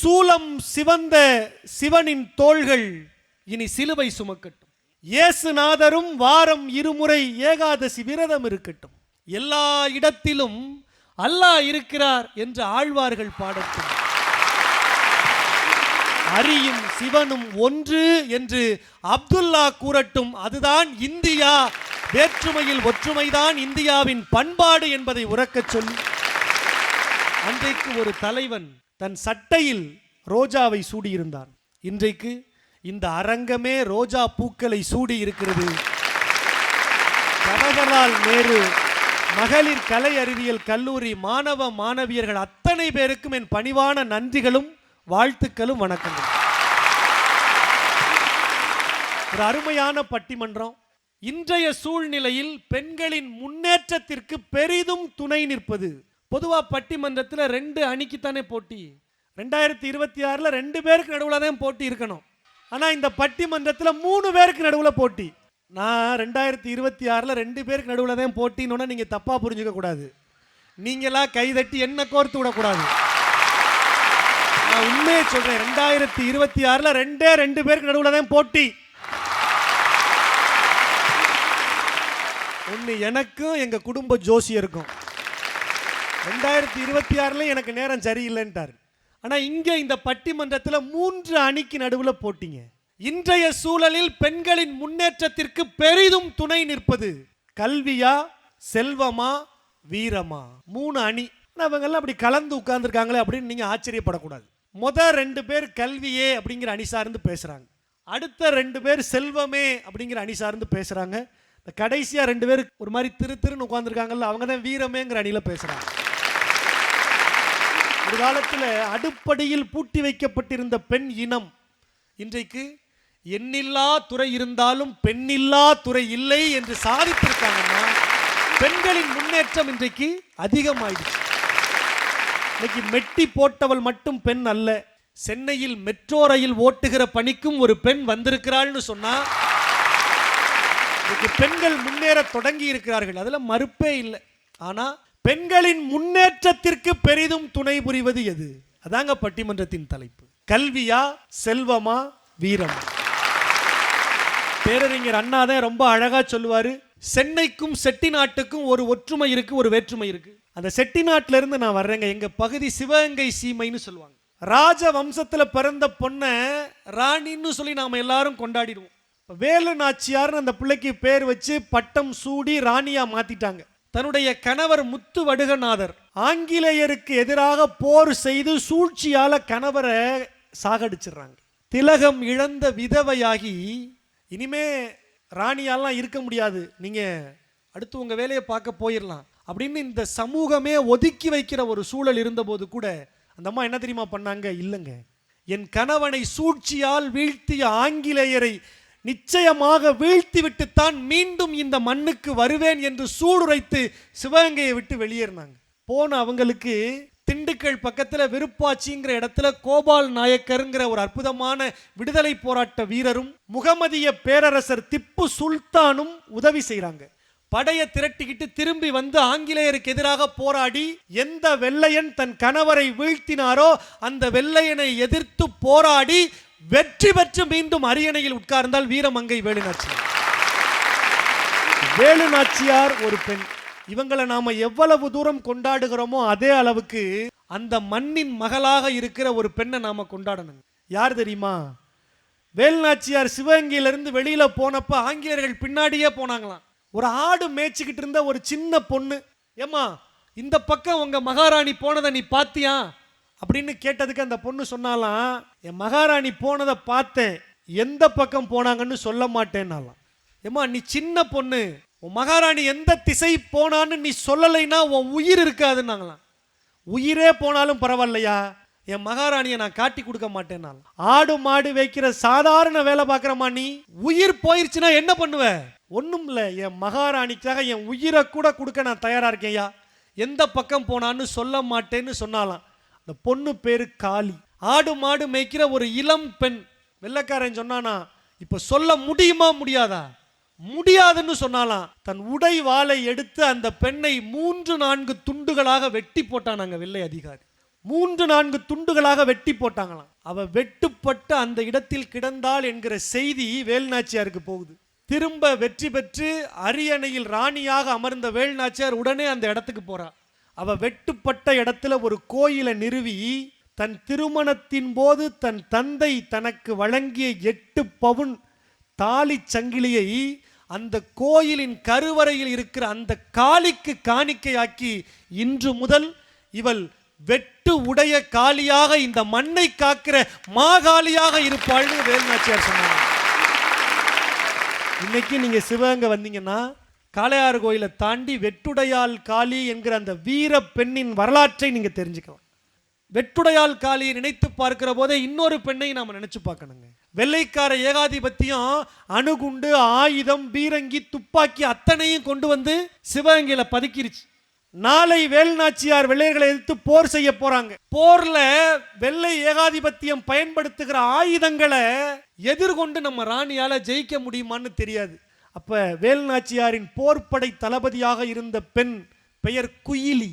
சூலம் சிவந்த சிவனின் தோள்கள் இனி சிலுவை சுமக்கட்டும். இயேசுநாதரும் வாரம் இருமுறை ஏகாதசி விரதம் இருக்கட்டும். எல்லா இடத்திலும் அல்லாஹ் இருக்கிறார் என்று ஆழ்வார்கள் பாடட்டும். அரியும் சிவனும் ஒன்று என்று அப்துல்லா கூறட்டும். அதுதான் இந்தியா. வேற்றுமையில் ஒற்றுமைதான் இந்தியாவின் பண்பாடு என்பதை உறக்கச் சொல்லி, அன்றைக்கு ஒரு தலைவன் தன் சட்டையில் ரோஜாவை சூடியிருந்தான். இன்றைக்கு இந்த அரங்கமே ரோஜா பூக்களை சூடி இருக்கிறது. ஜவஹர்லால் நேரு மகளிர் கலை அறிவியல் கல்லூரி மாணவ மாணவியர்கள் அத்தனை பேருக்கும் என் பணிவான நன்றிகளும் வாழ்த்துக்களும் வணக்கங்கள். ஒரு அருமையான பட்டிமன்றம். இன்றைய சூழ்நிலையில் பெண்களின் முன்னேற்றத்திற்கு பெரிதும் துணை நிற்பது. பொதுவா பட்டிமன்றத்தில் 2 அணிக்குத்தானே போட்டி. 2026 2 பேருக்கு நடுவில் தான் போட்டி இருக்கணும். ஆனால் இந்த பட்டிமன்றத்தில் 3 பேருக்கு நடுவில் போட்டி. நான் 2026 2 பேருக்கு நடுவில் தான் போட்டின்னு நீங்கள் தப்பாக புரிஞ்சுக்க கூடாது. நீங்களா கைதட்டி என்ன கோர்த்து விடக்கூடாது. நான் உண்மையை சொல்றேன். 2026 2 பேருக்கு நடுவில் தான் போட்டி. ஒன்று எனக்கும் எங்கள் குடும்ப ஜோசியருக்கும். 2026 எனக்கு நேரம் சரியில்லைன்ட்டார். ஆனால் இங்கே இந்த பட்டிமன்றத்தில் 3 அணிக்கு நடுவில் போட்டிங்க. இன்றைய சூழலில் பெண்களின் முன்னேற்றத்திற்கு பெரிதும் துணை நிற்பது கல்வியா, செல்வமா, வீரமா? 3 அணி. அவங்கெல்லாம் அப்படி கலந்து உட்கார்ந்துருக்காங்களே அப்படின்னு நீங்கள் ஆச்சரியப்படக்கூடாது. முதல் 2 பேர் கல்வியே அப்படிங்கிற அணி சார்ந்து பேசுகிறாங்க. அடுத்த 2 பேர் செல்வமே அப்படிங்கிற அணி சார்ந்து பேசுகிறாங்க. இந்த கடைசியாக 2 பேர் ஒரு மாதிரி திருன்னு உட்கார்ந்துருக்காங்கல்ல, அவங்க தான் வீரமேங்கிற அணியில் பேசுகிறாங்க. ஒரு காலத்தில் அடுப்படியில் பூட்டி வைக்கப்பட்டிருந்த பெண் இனம் இன்றைக்கு எண்ணில்லா துறை இருந்தாலும் பெண்ணில்லா துறை இல்லை என்று சாதித்திருக்காங்கன்னா பெண்களின் முன்னேற்றம் இன்றைக்கு அதிகமாயிடுச்சு. இன்னைக்கு மெட்டி போட்டவள் மட்டும் பெண் அல்ல. சென்னையில் மெட்ரோ ரயில் ஓட்டுகிற பணிக்கும் ஒரு பெண் வந்திருக்கிறாள்னு சொன்னா இன்னைக்கு பெண்கள் முன்னேற தொடங்கி இருக்கிறார்கள். அதுல மறுப்பே இல்லை. ஆனா பெண்களின் முன்னேற்றத்திற்கு பெரிதும் துணை புரிவது எது? அதாங்க பட்டிமன்றத்தின் தலைப்பு. கல்வியா, செல்வமா, வீரமா? பேரறிஞர் அண்ணா தான் ரொம்ப அழகா சொல்லுவாரு, சென்னைக்கும் செட்டிநாட்டுக்கும் ஒரு ஒற்றுமை இருக்கு, ஒரு வேற்றுமை இருக்கு. அந்த செட்டிநாட்டுல இருந்து நான் வர்றேங்க. எங்க பகுதி சிவகங்கை சீமைன்னு சொல்லுவாங்க. ராஜ வம்சத்துல பிறந்த பொண்ணை ராணின்னு சொல்லி நாம எல்லாரும் கொண்டாடிடுவோம். வேலு நாச்சியார்னு அந்த பிள்ளைக்கு பேர் வச்சு பட்டம் சூடி ராணியா மாத்திட்டாங்க. தன்னுடைய கணவர் முத்து வடுகநாதர் ஆங்கிலேயருக்கு எதிராக போர் செய்து சூழ்ச்சியால கணவரை சாகடிச்சிடுறாங்க. திலகம் இழந்த விதவையாகி இனிமே ராணியாலாம் இருக்க முடியாது, நீங்க அடுத்து உங்க வேலையை பார்க்க போயிடலாம் அப்படின்னு இந்த சமூகமே ஒதுக்கி வைக்கிற ஒரு சூழல் இருந்தபோது கூட அந்த அம்மா என்ன தெரியுமா பண்ணாங்க? இல்லைங்க, என் கணவனை சூழ்ச்சியால் வீழ்த்திய ஆங்கிலேயரை நிச்சயமாக வீழ்த்தி விட்டுத்தான் மீண்டும் இந்த மண்ணுக்கு வருவேன் என்று சூடுரைத்து சிவகங்கையை விட்டு வெளியேறினாங்க. போன அவங்களுக்கு திண்டுக்கல் பக்கத்தில் விருப்பாச்சிங்கிற இடத்துல கோபால் நாயக்கருங்கிற ஒரு அற்புதமான விடுதலை போராட்ட வீரரும் முகமதிய பேரரசர் திப்பு சுல்தானும் உதவி செய்கிறாங்க. படையை திரட்டிக்கிட்டு திரும்பி வந்து ஆங்கிலேயருக்கு எதிராக போராடி எந்த வெள்ளையன் தன் கணவரை வீழ்த்தினாரோ அந்த வெள்ளையனை எதிர்த்து போராடி வெற்றி பெற்று மீண்டும் அரியணையில் உட்கார்ந்தால் வீரமங்கை வேலுநாச்சியார். வேலுநாச்சியார் ஒரு பெண். இவங்களை நாம எவ்வளவு தூரம் கொண்டாடுகிறோமோ அதே அளவுக்கு அந்த மண்ணின் மகளாக இருக்கிற ஒரு பெண்ணை நாம கொண்டாடணும். யார் தெரியுமா? வேலுநாச்சியார் சிவகங்கையிலிருந்து வெளியில போனப்ப ஆங்கிலேயர்கள் பின்னாடியே போனாங்களாம். ஒரு ஆடு மேய்ச்சிக்கிட்டு இருந்த ஒரு சின்ன பொண்ணு, ஏமா இந்த பக்கம் உங்க மகாராணி போனதை நீ பாத்தியா அப்படின்னு கேட்டதுக்கு அந்த பொண்ணு சொன்னாலாம், என் மகாராணி போனதை பார்த்தேன், எந்த பக்கம் போனாங்கன்னு சொல்ல மாட்டேன்னாலாம். ஏமா நீ சின்ன பொண்ணு, உன் மகாராணி எந்த திசை போனான்னு நீ சொல்லலைன்னா உன் உயிர் இருக்காதுன்னாங்களாம். உயிரே போனாலும் பரவாயில்லையா, என் மகாராணியை நான் காட்டி கொடுக்க மாட்டேன்னாலும். ஆடு மாடு வைக்கிற சாதாரண வேலை பார்க்குறமா நீ, உயிர் போயிருச்சுன்னா என்ன பண்ணுவ? ஒன்றும் இல்லை, என் மகாராணிக்காக என் உயிரை கூட கொடுக்க நான் தயாராக இருக்கேன்யா, எந்த பக்கம் போனான்னு சொல்ல மாட்டேன்னு சொன்னாலாம். அந்த பொண்ணு பேரு காளி. ஆடு மாடு மேய்க்கிற ஒரு இளம் பெண். வெள்ளைக்காரன் சொன்னானா, இப்ப சொல்ல முடியுமா முடியாதா? முடியாதுன்னு சொன்னாலாம். தன் உடை வாளை எடுத்து அந்த பெண்ணை 3-4 துண்டுகளாக வெட்டி போட்டானாங்க வெள்ளை அதிகாரி. 3-4 துண்டுகளாக வெட்டி போட்டாங்களாம். அவ வெட்டுப்பட்ட அந்த இடத்தில் கிடந்தாள் என்கிற செய்தி வேல்நாச்சியாருக்கு போகுது. திரும்ப வெற்றி பெற்று அரியணையில் ராணியாக அமர்ந்த வேல்நாச்சியார் உடனே அந்த இடத்துக்கு போறா. அவ வெட்டுப்பட்ட இடத்துல ஒரு கோயிலை நிறுவி தன் திருமணத்தின் போது தன் தந்தை தனக்கு வழங்கிய 8 பவுன் தாலி சங்கிலியை அந்த கோயிலின் கருவறையில் இருக்கிற அந்த காளிக்கு காணிக்கையாக்கி இன்று முதல் இவள் வெட்டு உடைய காளியாக இந்த மண்ணை காக்கிற மாகாளியாக இருப்பாள்னு வேல்நாச்சியார் சொன்னாங்க. இன்னைக்கு நீங்க சிவகங்கை வந்தீங்கன்னா காளையார் கோயிலை தாண்டி வெட்டுடையாள் காளி என்கிற அந்த வீர பெண்ணின் வரலாற்றை நீங்க தெரிஞ்சுக்கலாம். வெட்டுடையாள் காளியை நினைத்து பார்க்கிற போதே இன்னொரு பெண்ணை நாம நினைச்சு பார்க்கணுங்க. வெள்ளைக்கார ஏகாதிபத்தியம் அணுகுண்டு, ஆயுதம், பீரங்கி, துப்பாக்கி அத்தனையும் கொண்டு வந்து சிவகங்கையில பதுக்கிருச்சு. நாளை வேல்நாச்சியார் வெள்ளையர்களை எதிர்த்து போர் செய்ய போறாங்க. போர்ல வெள்ளை ஏகாதிபத்தியம் பயன்படுத்துகிற ஆயுதங்களை எதிர்கொண்டு நம்ம ராணியால ஜெயிக்க முடியுமான்னு தெரியாது. அப்ப வேல்நாச்சியாரின் போர்படை தளபதியாக இருந்த பெண் பெயர் குயிலி.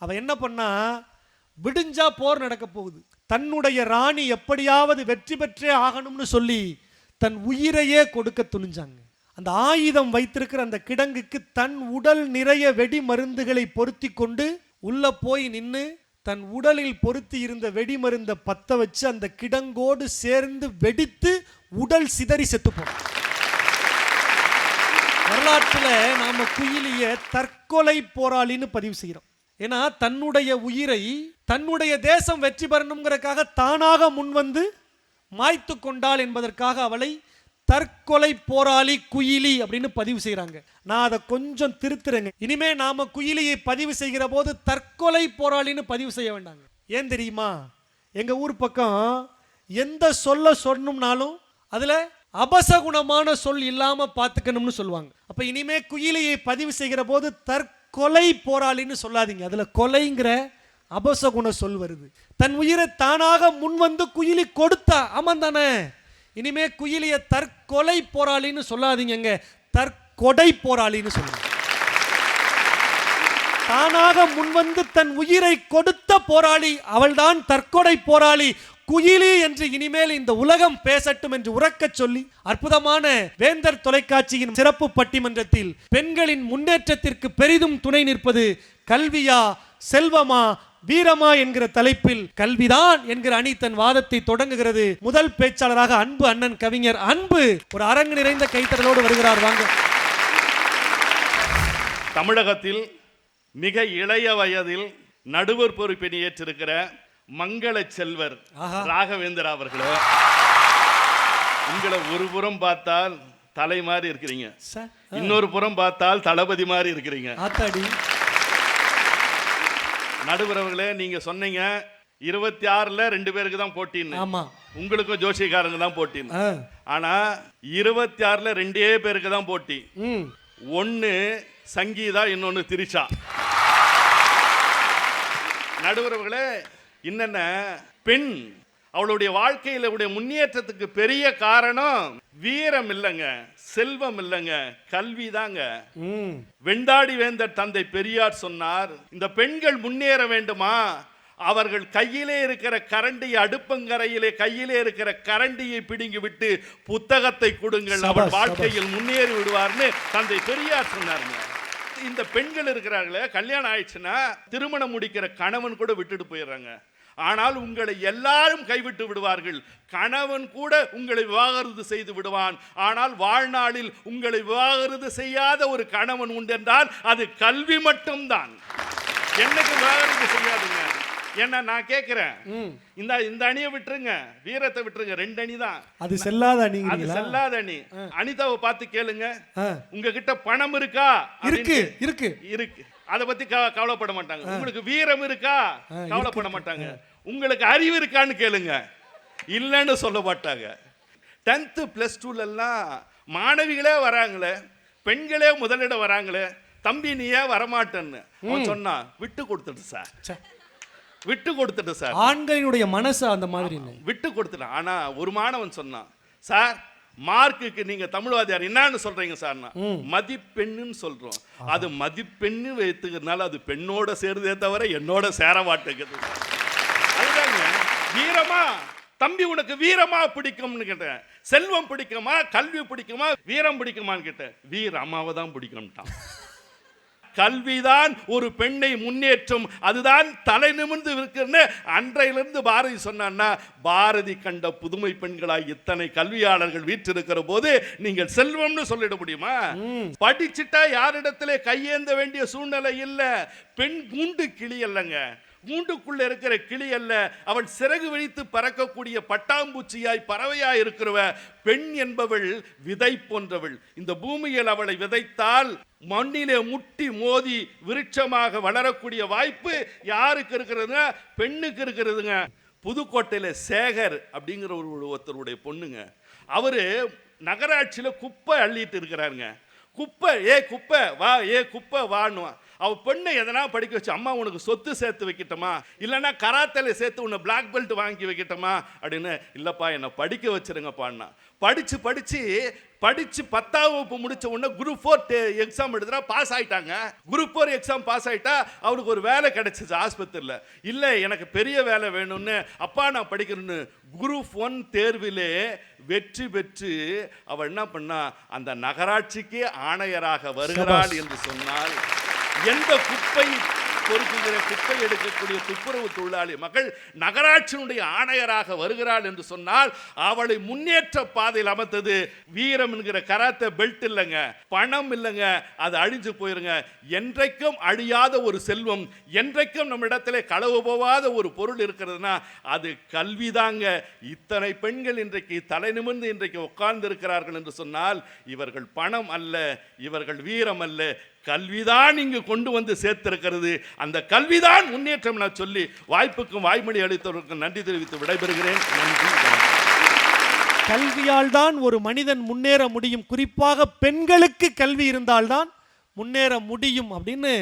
அவ என்ன பண்ணா, விடிஞ்சா போர் நடக்க போகுது, தன்னுடைய ராணி எப்படியாவது வெற்றி பெற்றே ஆகணும்னு சொல்லி தன் உயிரையே கொடுக்க துணிஞ்சாங்க. அந்த ஆயுதம் வைத்திருக்கிற அந்த கிடங்குக்கு தன் உடல் நிறைய வெடி மருந்துகளை பொருத்தி கொண்டு உள்ள போய் நின்று தன் உடலில் பொருத்தி இருந்த வெடி மருந்தை பத்த வச்சு அந்த கிடங்கோடு சேர்ந்து வெடித்து உடல் சிதறி செத்து போன வரலாற்றுல நாம குயிலிய தற்கொலை போராளின்னு பதிவு செய்கிறோம். ஏன்னா தன்னுடைய உயிரை தன்னுடைய தேசம் வெற்றி பெறணுங்கிறதுக்காக தானாக முன்வந்து மாய்த்து கொண்டாள் என்பதற்காக அவளை தற்கொலை போராளி குயிலி அப்படின்னு பதிவு செய்யறாங்க. நான் அதை கொஞ்சம் திருத்துறேங்க. இனிமே நாம குயிலியை பதிவு செய்கிற போது தற்கொலை போராளின்னு பதிவு செய்ய வேண்டாங்க. ஏன் தெரியுமா, எங்க ஊர் பக்கம் எந்த சொல்ல சொன்னோம்னாலும் அதுல அபசகுணமான சொல் இல்லாம பார்த்துக்கணும்னு சொல்லுவாங்க. அப்ப இனிமே குயிலியை பதிவு செய்கிற போது தற்கொலை போராளின்னு சொல்லாதீங்க. அதுல கொலைங்கிற அபசகுண சொல் வருது. தன் உயிரை தானாக முன் வந்து குயிலி கொடுத்தா, ஆமாம் தானே? இனிமே குயிலிய தற்கொலை போராளின்னு சொல்லாதீங்க, தற்கொடை போராளின்னு சொல்லுங்க. தானாக முன்வந்து தன் உயிரை கொடுத்த போராளி அவள்தான் தற்கொலை போராளி குயிலி என்று இனிமேல் இந்த உலகம் பேசட்டும் என்று உறக்கச் சொல்லி அற்புதமான வேந்தர் தொலைக்காட்சியின் சிறப்பு பட்டிமன்றத்தில் பெண்களின் முன்னேற்றத்திற்கு பெரிதும் துணை நிற்பது கல்வியா செல்வமா வீரமா என்கிற தலைப்பில் கல்விதான் என்கிற அணி தன் வாதத்தை தொடங்குகிறது. முதல் பேச்சாளராக அன்பு அண்ணன் கவிஞர் அன்பு ஒரு அரங்கு நிறைந்த கைத்தறலோடு வருகிறார். வாங்க. தமிழகத்தில் மிக இளைய வயதில் நடுவர் பொறுப்பினை ஏற்றிருக்கிற மங்கள செல்வர் ராகவேந்திரா அவர்களே, உங்களை ஒரு புறம் பார்த்தால் தலை மாதிரி இருக்கிறீங்க, இன்னொரு புறம் பார்த்தால் தளபதி மாதிரி இருக்கிறீங்க. நடுவர் அவர்களே, நீங்க சொன்னீங்க 26ல 2 பேருக்கு தான் போட்டின்னு. ஆமா, உங்களுக்கும் ஜோசியக்காரங்க தான் போட்டின்னு. ஆனா 26ல 2 பேருக்கு தான் போட்டி. ஒன்னு சங்கீதா, இன்னொன்னு திரிஷா. நடுவர் அவர்களே, என்னென்ன பெண் அவளுடைய வாழ்க்கையில முன்னேற்றத்துக்கு பெரிய காரணம் வீரம் இல்லைங்க, செல்வம் இல்லைங்க, கல்வி தாங்க. வெண்டாடி வேந்தர் தந்தை பெரியார் சொன்னார், இந்த பெண்கள் முன்னேற வேண்டுமா, அவர்கள் கையிலே இருக்கிற கரண்டியை அடுப்பங்கரையிலே கையிலே இருக்கிற கரண்டியை பிடுங்கி விட்டு புத்தகத்தை கொடுங்கள், அவள் வாழ்க்கையில் முன்னேறி விடுவார்னு தந்தை பெரியார் சொன்னாருங்க. இந்த பெண்கள் இருக்கிறார்களே, கல்யாணம் ஆயிடுச்சுன்னா திருமணம் முடிக்கிற கணவன் கூட விட்டுட்டு போயிடுறாங்க. ஆனால் உங்களை எல்லாரும் கைவிட்டு விடுவார்கள். கணவன் கூட உங்களை விவாகரத்து செய்து விடுவான். ஆனால் வாழ்நாளில் உங்களை விவாகரத்து செய்யாத ஒரு கணவன் உண்டு என்றால் அது கல்வி மட்டும்தான். என்னைக்கு விவாகரத்து செய்யாதுங்க. என்ன நான் கேட்கிறேன், இந்த அணியை விட்டுருங்க, வீரத்தை விட்டுருங்க, 2 அணி தான். அது செல்லாத அணி, அது செல்லாத அணி. அனிதாவை பார்த்து கேளுங்க, உங்ககிட்ட பணம் இருக்கா? இருக்கு இருக்கு இருக்கு, அதை பத்தி கவலைப்பட மாட்டாங்க. உங்களுக்கு வீரம் இருக்கா? கவலைப்பட மாட்டாங்க. உங்களுக்கு அறிவு இருக்கான்னு கேளுங்க, இல்லைன்னு சொல்ல மாட்டாங்க. 10th +2 எல்லாம் மாணவிகளே வராங்களே, பெண்களே முதலிடம் வராங்களே, தம்பி நீ ஏன் வரமாட்டேன்னு அவன் சொன்னா, விட்டு கொடுத்துட்டு சார், விட்டு கொடுத்துட்டு சார். ஆண்களினுடைய மனசு அந்த மாதிரி விட்டு கொடுத்துட்டேன். ஆனா ஒரு மாணவன் சொன்னான், சார் மார்க்குக்கு நீங்க தமிழ்வாதியார் என்னன்னு சொல்றீங்க சார்? மதிப்பெண்ணுன்னு சொல்றோம். அது மதிப்பெண்ணு வைத்துக்கிறதுனால அது பெண்ணோட சேருதே தவிர என்னோட சேர மாட்டேங்குது. வீரமா தம்பி உனக்கு வீரமா பிடிக்கும்னு கேட்டேன். செல்வம் பிடிக்குமா, கல்வி பிடிக்குமா, வீரம் பிடிக்குமான்னு கேட்டேன். வீரமாவை தான் பிடிக்கணும்ட்டான். கல்விதான் ஒரு பெண்ணை முன்னேற்றும், அதுதான் தலை நிமிர்ந்து இருக்குன்னு அன்றையிலிருந்து பாரதி சொன்னான்னா, பாரதி கண்ட புதுமை பெண்களாய் இத்தனை கல்வியாளர்கள் வீற்றிருக்கிற போது நீங்கள் செல்வம்னு சொல்லிட முடியுமா? படிச்சுட்டா யாரிடத்திலே கையேந்த வேண்டிய சூழ்நிலை இல்ல. பெண் கூண்டு கிளி அல்லங்க, கூண்டுக்குள்ள இருக்கிற கிளி அல்ல, அவள் சிறகு விரித்து பறக்கக்கூடிய பட்டாம்பூச்சியாய் பறவையாய் இருக்கிறவ. பெண் என்பவள் விதை போன்றவள். இந்த பூமியில் அவளை விதைத்தால் மண்ணிலே முட்டி மோதி விருட்சமாக வளரக்கூடிய வாய்ப்பு யாருக்கு இருக்கிறதுங்க? பெண்ணுக்கு இருக்கிறதுங்க. புதுக்கோட்டையில சேகர் அப்படிங்கிற ஒருத்தருடைய பொண்ணுங்க, அவரு நகராட்சியில குப்பை அள்ளிட்டு இருக்கிறாருங்க. குப்பை குப்பை வா, குப்பை வான்னுவான். அவ பெண்ணை எதனா படிக்க வச்சு, அம்மா உனக்கு சொத்து சேர்த்து வைக்கட்டுமா, இல்லைன்னா கராத்தேல சேர்த்து உன்னை பிளாக் பெல்ட் வாங்கி வைக்கட்டுமா அப்படின்னு. இல்லப்பா என்னை படிக்க வச்சிருங்கப்பான்னா. படிச்சு 10ஆம் வகுப்பு முடிச்ச உடனே குரூப் 4 எக்ஸாம் எழுதுறா, பாஸ் ஆயிட்டாங்க. குரூப் 4 எக்ஸாம் பாஸ் ஆயிட்டா அவருக்கு ஒரு வேலை கிடைச்சிச்சு ஆஸ்பத்திரியில். இல்லை எனக்கு பெரிய வேலை வேணும்னு, அப்பா நான் படிக்கணும்னு குரூப் 1 தேர்விலே வெற்றி பெற்று அவள் என்ன பண்ணா, அந்த நகராட்சிக்கே ஆணையராக வருகிறாள் என்று சொன்னால், எந்த குப்பை பொறுக்குகிற குப்பை எடுக்கக்கூடிய துப்புரவு தொழிலாளி மகள் நகராட்சியினுடைய ஆணையராக வருகிறாள் என்று சொன்னால், அவளை முன்னேற்ற பாதையில் அமைத்தது வீரம் என்கிற கராத்தே பெல்ட் இல்லைங்க, பணம் இல்லைங்க, அது அழிஞ்சு போயிருங்க. என்றைக்கும் அழியாத ஒரு செல்வம், என்றைக்கும் நம்ம இடத்துல களவு போகாத ஒரு பொருள் இருக்கிறதுனா அது கல்விதாங்க. இத்தனை பெண்கள் இன்றைக்கு தலை நிமிர்ந்து இன்றைக்கு உட்கார்ந்து இருக்கிறார்கள் என்று சொன்னால், இவர்கள் பணம் அல்ல, இவர்கள் வீரம் அல்ல, கல்விதான் இங்கு கொண்டு வந்து சேர்த்திருக்கிறது. அந்த கல்விதான் முன்னேற்றம் நான் சொல்லி வாய்ப்புக்கும் வாய்மொழி அளித்தவர்களுக்கும் நன்றி தெரிவித்து விடைபெறுகிறேன். நன்றி. கல்வியால் தான் ஒரு மனிதன் முன்னேற முடியும், குறிப்பாக பெண்களுக்கு கல்வி இருந்தால்தான் முன்னேற முடியும் அப்படின்னு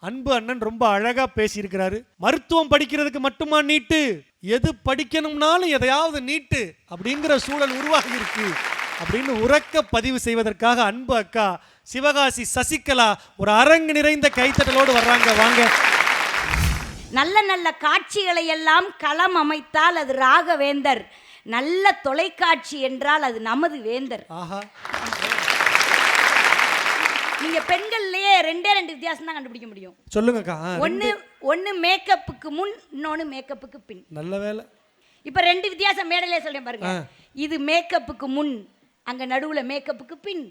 அன்பு அண்ணன் ரொம்ப அழகா பேசியிருக்கிறாரு. மருத்துவம் படிக்கிறதுக்கு மட்டுமா நீட்டு, எது படிக்கணும்னாலும் எதையாவது நீட்டு அப்படிங்கிற சூழல் உருவாகி இருக்கு அப்படின்னு உறக்க பதிவு செய்வதற்காக அன்பு அக்கா சிவகாசி சசிகலா ஒரு அரங்கு நிறைந்த கைத்தட்டலோடு வர்றாங்க. வாங்க. நல்ல நல்ல காட்சிகளை எல்லாம் களம் அமைத்தால் அது ராகவேந்தர், நல்ல தொலைக்காட்சி என்றால் அது நமது வேந்தர். ஆஹா. நீங்க பெண்கள்லயே 2 வித்தியாசம் தான் கண்டுபிடிக்க முடியும். சொல்லுங்கக்கா. ஒன்னு மேக்கப்புக்கு முன், இன்னொன்னு மேக்கப்புக்கு பின். நல்ல வேலை. இப்ப 2 வித்தியாசம் மேடையிலே சொல்றேன் பாருங்க. இது மேக்கப்புக்கு முன், அங்க நடுவுல மேக்கப்புக்கு பின்.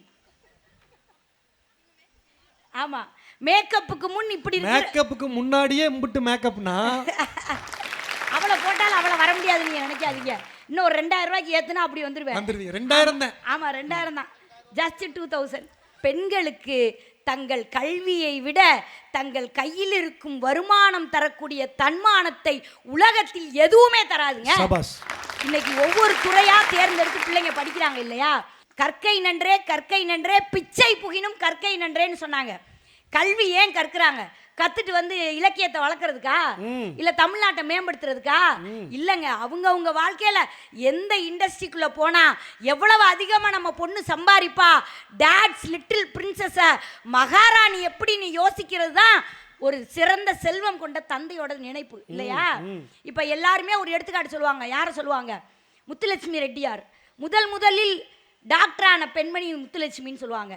ஆமா, மேக்கப்புக்கு முன் இப்படி இருக்கு. மேக்கப்புக்கு முன்னாடியே இம்புட்டு மேக்கப்னா அவளை போட்டாலும் அவளை வர முடியாது நீங்க நினைக்காதீங்க. இன்னும் ஒரு 2000 ரூபாய்க்கு ஏத்துனா அப்படி வந்துருவேன். 2000 தான். ஆமா 2000 தான், ஜஸ்ட் 2000. பெண்களுக்கு தங்கள் கல்வியை விட தங்கள் கையில் இருக்கும் வருமானம் தரக்கூடிய தன்மானத்தை உலகத்தில் எதுவுமே தராதுங்க. இன்னைக்கு ஒவ்வொரு துறையா தேர்ந்தெடுத்து பிள்ளைங்க படிக்கிறாங்க இல்லையா? கற்கை நன்றே கற்கை நன்றே பிச்சை புகினும் கற்கை நன்றேன்னு சொன்னாங்க. கல்வி ஏன் கற்கிறாங்க? கத்துட்டு வந்து இலக்கியத்தை வளர்க்கறதுக்கா, இல்ல தமிழ்நாட்டை மேம்படுத்துறதுக்கா? இல்லங்க, அவங்க வாழ்க்கையில எந்த இண்டஸ்ட்ரிக்குள்ள போனா எவ்வளவு அதிகமா நம்ம பொண்ணு சம்பாதிப்பா, டாட்ஸ் லிட்டில் பிரின்சஸ மகாராணி எப்படி நீ யோசிக்கிறது தான் ஒரு சிறந்த செல்வம் கொண்ட தந்தையோட நினைப்பு இல்லையா? இப்ப எல்லாருமே ஒரு எடுத்துக்காட்டு சொல்லுவாங்க. யார சொல்லுவாங்க? முத்துலட்சுமி ரெட்டியார். முதலில் டாக்டரான பெண்மணி முத்துலட்சுமின்னு சொல்லுவாங்க.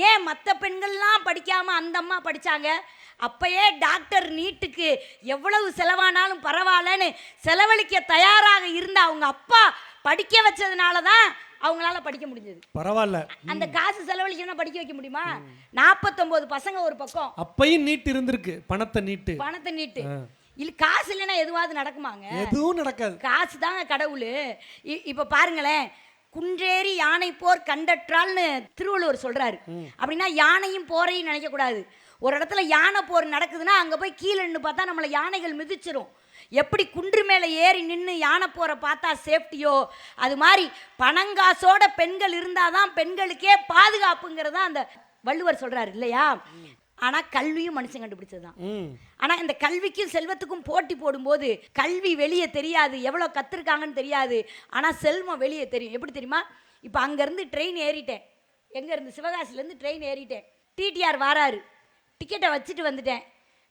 ஏன் மற்ற பெண்கள்லாம் படிக்காம அந்த அம்மா படிச்சாங்க? அப்பயே டாக்டர் நீட்டுக்கு எவ்வளவு செலவானாலும் பரவாயில்லன்னு செலவழிக்க தயாராக இருந்த அவங்க அப்பா படிக்க வச்சதுனால தான் அவங்களால படிக்க முடிஞ்சது. பரவாயில்ல. அந்த காசு செலவழிக்கணும் படிக்க வைக்க முடியுமா? 49 பசங்க ஒரு பக்கம். அப்பையும் நீட் இருந்திருக்கு. பணத்தை நீட்டு இல்ல, காசு இல்லைன்னா எதுவாவது நடக்குமாங்க? எதுவும் நடக்காது. காசு தாங்க கடவுள். இப்ப பாருங்களேன், குன்றேறி யானை போர் கண்டற்றால்னு திருவள்ளுவர் சொல்றாரு. அப்படின்னா யானையும் போரையும் நினைக்க கூடாது. ஒரு இடத்துல யானை போர் நடக்குதுன்னா அங்க போய் கீழே நின்று பார்த்தா நம்மளை யானைகள் மிதிச்சிரும். எப்படி குன்று மேலே ஏறி நின்று யானை போரை பார்த்தா சேஃப்டியோ, அது மாதிரி பணங்காசோட பெண்கள் இருந்தாதான் பெண்களுக்கே பாதுகாப்புங்கிறதா அந்த வள்ளுவர் சொல்றாரு இல்லையா? ஆனா கல்வியும் மனுஷன் கண்டுபிடிச்சதுதான். ஆனா இந்த கல்விக்கும் செல்வத்துக்கும் போட்டி போடும்போது கல்வி வெளியே தெரியாது, எவ்வளவு கத்துருக்காங்கன்னு தெரியாது. ஆனா செல்வம் வெளியே தெரியும். எப்படி தெரியுமா? இப்ப அங்க இருந்து ட்ரெயின் ஏறிட்டேன். எங்க இருந்து? சிவகாசில இருந்து ட்ரெயின் ஏறிட்டேன். டிடிஆர் வாராரு, டிக்கெட்டை வச்சுட்டு வந்துட்டேன்.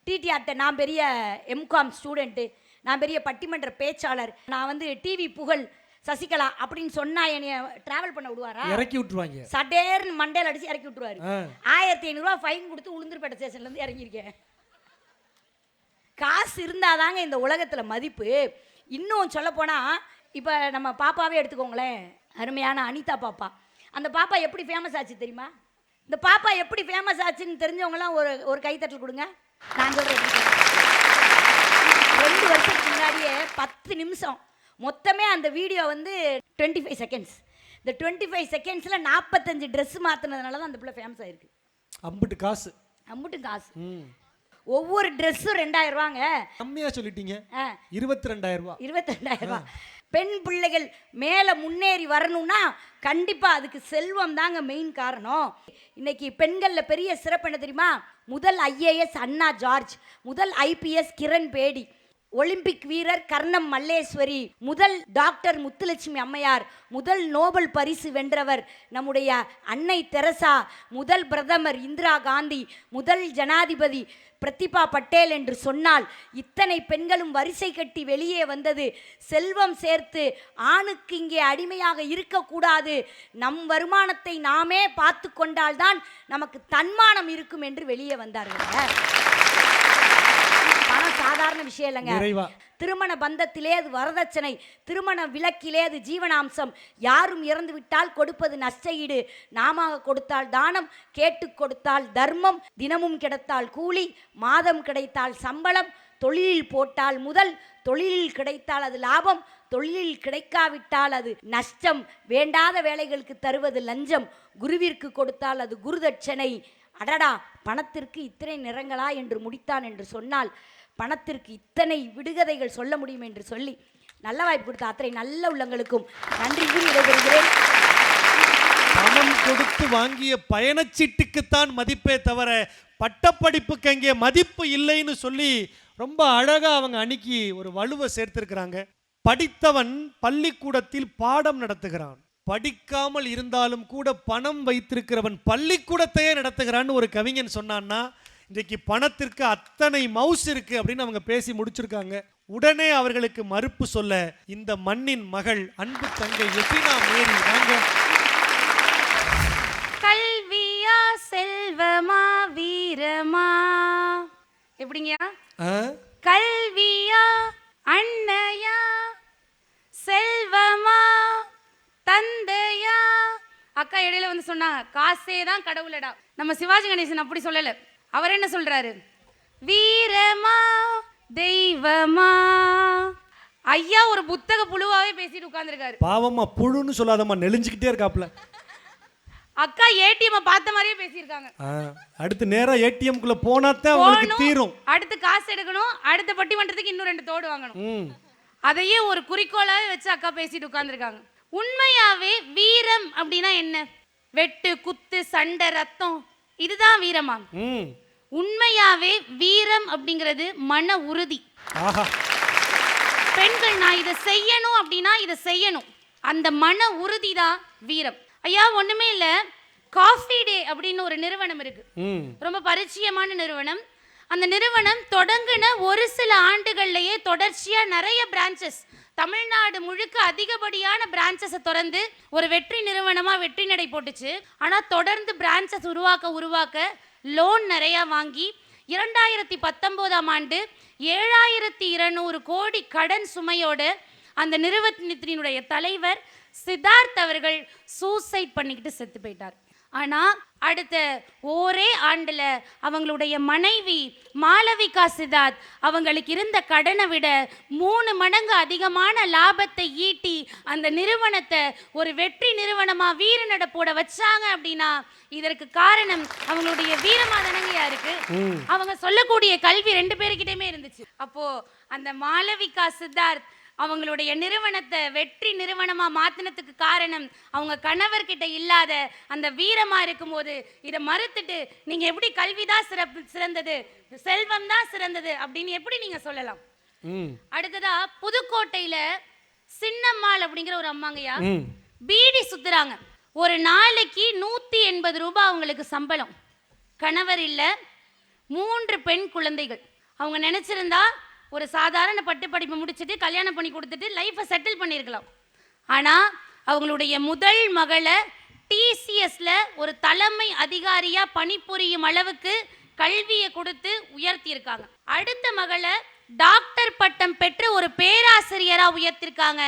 டிடிஆர்ட்ட நான் பெரிய எம்காம் ஸ்டூடெண்ட்டு, நான் பெரிய பட்டிமன்ற பேச்சாளர், நான் வந்து டிவி புகழ் சசிகலா அப்படின்னு சொன்னா என்னைய டிராவல் பண்ண விடுவாரா? இறக்கி விட்டுருவாங்க. சடேர்னு மண்டையில் அடிச்சு இறக்கி விட்டுருவாரு. 1500 ரூபா ஃபைன் கொடுத்து உளுந்தூர்பேட்டை ஸ்டேஷன்ல இருந்து இறங்கியிருக்கேன். காசு இருந்தாதாங்க இந்த உலகத்துல மதிப்பு. இன்னும் சொல்ல போனா இப்ப நம்ம பாப்பாவே எடுத்துக்கோங்களேன், அருமையான அனிதா பாப்பா. அந்த பாப்பா எப்படி ஃபேமஸ் ஆச்சு தெரியுமா? இந்த பாப்பா எப்படி ஃபேமஸ் ஆச்சுன்னு தெரிஞ்சவங்களாம் ஒரு கைத்தட்டல் கொடுங்க. நான் சொல்றேன், 2 வருஷத்துக்கு முன்னாடியே 10 நிமிஷம் மொத்தமே அந்த வீடியோ வந்து 25 செகண்ட்ஸ். இந்த 25 செகண்ட்ஸ்ல 45 ட்ரெஸ் மாத்தினதுனால தான் அந்த பிள்ளை ஃபேமஸ் ஆயிருக்கு. அம்புட்டு காசு. அம்புட்டு காசு. ஒவ்வொரு ட்ரெஸ்ஸும் 2000 ரூபாங்க. கம்மியா சொல்லிட்டீங்க. 22,000 ரூபாய். 22,000 ரூபாய். பெண் பிள்ளைகள் மேல முன்னேறி வரணும்னா கண்டிப்பா அதுக்கு செல்வம் தாங்க மெயின் காரணம். இன்னைக்கு பெண்கள்ல பெரிய சிறப்பு என்ன தெரியுமா? முதல் IAS அண்ணா ஜார்ஜ், முதல் IPS கிரண் பேடி, ஒலிம்பிக் வீரர் கர்ணம் மல்லேஸ்வரி, முதல் டாக்டர் முத்துலட்சுமி அம்மையார், முதல் நோபல் பரிசு வென்றவர் நம்முடைய அன்னை தெரசா, முதல் பிரதமர் இந்திரா காந்தி, முதல் ஜனாதிபதி பிரதிபா பட்டேல் என்று சொன்னால் இத்தனை பெண்களும் வரிசை கட்டி வெளியே வந்தது செல்வம் சேர்த்து ஆணுக்கு இங்கே அடிமையாக இருக்கக்கூடாது, நம் வருமானத்தை நாமே பார்த்து கொண்டால்தான் நமக்கு தன்மானம் இருக்கும் என்று வெளியே வந்தார்கள். பணம் சாதாரண விஷயம் இல்லைங்க. திருமண பந்தத்திலே அது வரதட்சணை, திருமண விலக்கிலே அது ஜீவனாம்சம். யாரும் இறந்து விட்டால் கொடுப்பது நஷ்டஈடு, நாம கொடுத்தால் தானம், கேட்டு கொடுத்தால் தர்மம், தினமும் கிடைத்தால் கூலி, மாதம் கிடைத்தால் சம்பளம், தொழிலில் போட்டால் முதல், தொழிலில் கிடைத்தால் அது லாபம், தொழிலில் கிடைக்காவிட்டால் அது நஷ்டம், வேண்டாத வேலைகளுக்கு தருவது லஞ்சம், குருவிற்கு கொடுத்தால் அது குருதட்சணை. அடடா, பணத்திற்கு இத்தனை நிறங்களா என்று முடித்தான் என்று சொன்னால் பணத்திற்கு இத்தனை விடுகதைகள் சொல்ல முடியும் என்று சொல்லி நல்ல வாய்ப்பு கொடுத்த அத்தனை நல்ல உள்ளங்களுக்கும் நன்றி கூறி விடைபெறுகிறேன். பணம் கொடுத்து வாங்கிய பயணச்சீட்டுக்குத்தான் மதிப்பே தவிர பட்டப்படிப்புக்கு அங்கே மதிப்பு இல்லைன்னு சொல்லி ரொம்ப அழகா அவங்க அன்னைக்கு ஒரு வலுவை சேர்த்திருக்கிறாங்க. படித்தவன் பள்ளிக்கூடத்தில் பாடம் நடத்துகிறான், படிக்காமல் இருந்தாலும் கூட பணம் வைத்திருக்கிறவன் பள்ளிக்கூடத்தையே நடத்துகிறான்னு ஒரு கவிஞன் சொன்னான்னா இன்றைக்கு பணத்திற்கு அத்தனை மவுஸ் இருக்கு அப்படின்னு அவங்க பேசி முடிச்சிருக்காங்க. உடனே அவர்களுக்கு மறுப்பு சொல்ல இந்த மண்ணின் மகள் அன்பு தங்கை எஃபினா மேரி வாங்க. கல்வியா செல்வமா வீரமா எப்படிங்க? கல்வியா அண்ணையா செல்வமா தந்தையா? அக்கா இடையில வந்து சொன்னாங்க காசே தான் கடவுளடா. நம்ம சிவாஜி கணேசன் அப்படி சொல்லல. அவர் என்ன சொல்றாரு? வீரமா தெய்வமா. ஐயா ஒரு புத்தக புழுவாவே பேசிட்டு உட்கார்ந்துருக்காரு. பாவமா புழுன்னு சொல்லாதம்மா, நெளிஞ்சுக்கிட்டே இருக்காப்ல. அக்கா ஏடிஎம் பார்த்த மாதிரியே பேசியிருக்காங்க. அடுத்து நேரா ஏடிஎம் குள்ள போனாதான் உங்களுக்கு தீரும். அடுத்து காசு எடுக்கணும், அடுத்த பட்டிமன்றத்துக்கு இன்னும் 2 தோடு வாங்கணும். அதையே ஒரு குறிக்கோளாவே வச்சு அக்கா பேசிட்டு உட்கார்ந்துருக்காங்க. உண்மையாவே வீரம் அப்படின்னா என்ன? வெட்டு குத்து சண்டை ரத்தம் இதுதான் வீரமா? உண்மையாவே வீரம் அப்படிங்கிறது மன உறுதி. பெண்கள் நான் இதை செய்யணும் அப்படின்னா இதை செய்யணும், அந்த மன உறுதி தான் வீரம். ஐயா ஒண்ணுமே இல்ல, காஃபி டே அப்படின்னு ஒரு நிறுவனம் இருக்கு, ரொம்ப பரிச்சயமான நிறுவனம். அந்த நிறுவனம் தொடங்கின ஒரு சில ஆண்டுகள்லயே தொடர்ச்சியா நிறைய பிரான்ச்சஸ், தமிழ்நாடு முழுக்க அதிகப்படியான பிரான்ச்சஸை திறந்து ஒரு வெற்றி நிறுவனமா வெற்றி நடை போட்டுச்சு. ஆனா தொடர்ந்து பிரான்ச்சஸ் உருவாக்க லோன் நிறைய வாங்கி 2019ஆம் ஆண்டு 7200 கோடி கடன் சுமையோட அந்த நிறுவனத்தினுடைய தலைவர் சித்தார்த் அவர்கள் சூசைட் பண்ணிக்கிட்டு செத்து போயிட்டார். ஆனா அடுத்த ஒரே ஆண்டுல அவங்களுடைய மனைவி மாளவிகா சித்தார்த் அவங்களுக்கு இருந்த கடனை விட 3 மடங்கு அதிகமான லாபத்தை ஈட்டி அந்த நிறுவனத்தை ஒரு வெற்றி நிறுவனமா வீர நடப்போட வச்சாங்க. அப்படின்னா இதற்கு காரணம் அவங்களுடைய வீரமாதனங்கயா இருக்கு. அவங்க சொல்லக்கூடிய கல்வி 2 பேருக்கிட்டயுமே இருந்துச்சு. அப்போ அந்த மாளவிகா சித்தார்த் அவங்களுடைய நிறுவனத்தை வெற்றி நிறுவனமா மாத்தினதுக்கு காரணம் அவங்க கணவர்கிட்ட இல்லாத அந்த வீரமா இருக்கும்போது இதை மறுத்துட்டு நீங்க எப்படி கல்விதான் சிறந்தது, செல்வம் தான் சிறந்தது அப்படின்னு எப்படி நீங்க சொல்லலாம்? அடுத்ததா புதுக்கோட்டையில சின்னம்மாள் அப்படிங்கிற ஒரு அம்மாங்கயா பீடி சுத்துறாங்க. ஒரு நாளைக்கு 180 ரூபாய் அவங்களுக்கு சம்பளம், கணவர் இல்ல, 3 பெண் குழந்தைகள். அவங்க நினைச்சிருந்தா ஒரு சாதாரண பட்டு படிப்பு முடிச்சுட்டு கல்யாணம் பண்ணி கொடுத்துட்டு லைஃப்பை செட்டில் பண்ணியிருக்கலாம். ஆனால் அவங்களுடைய முதல் மகளை டிசிஎஸ்ல ஒரு தலைமை அதிகாரியா பணிபுரியும் அளவுக்கு கல்வியை கொடுத்து உயர்த்தியிருக்காங்க. அடுத்த மகளை டாக்டர் பட்டம் பெற்று ஒரு பேராசிரியரா உயர்த்திருக்காங்க.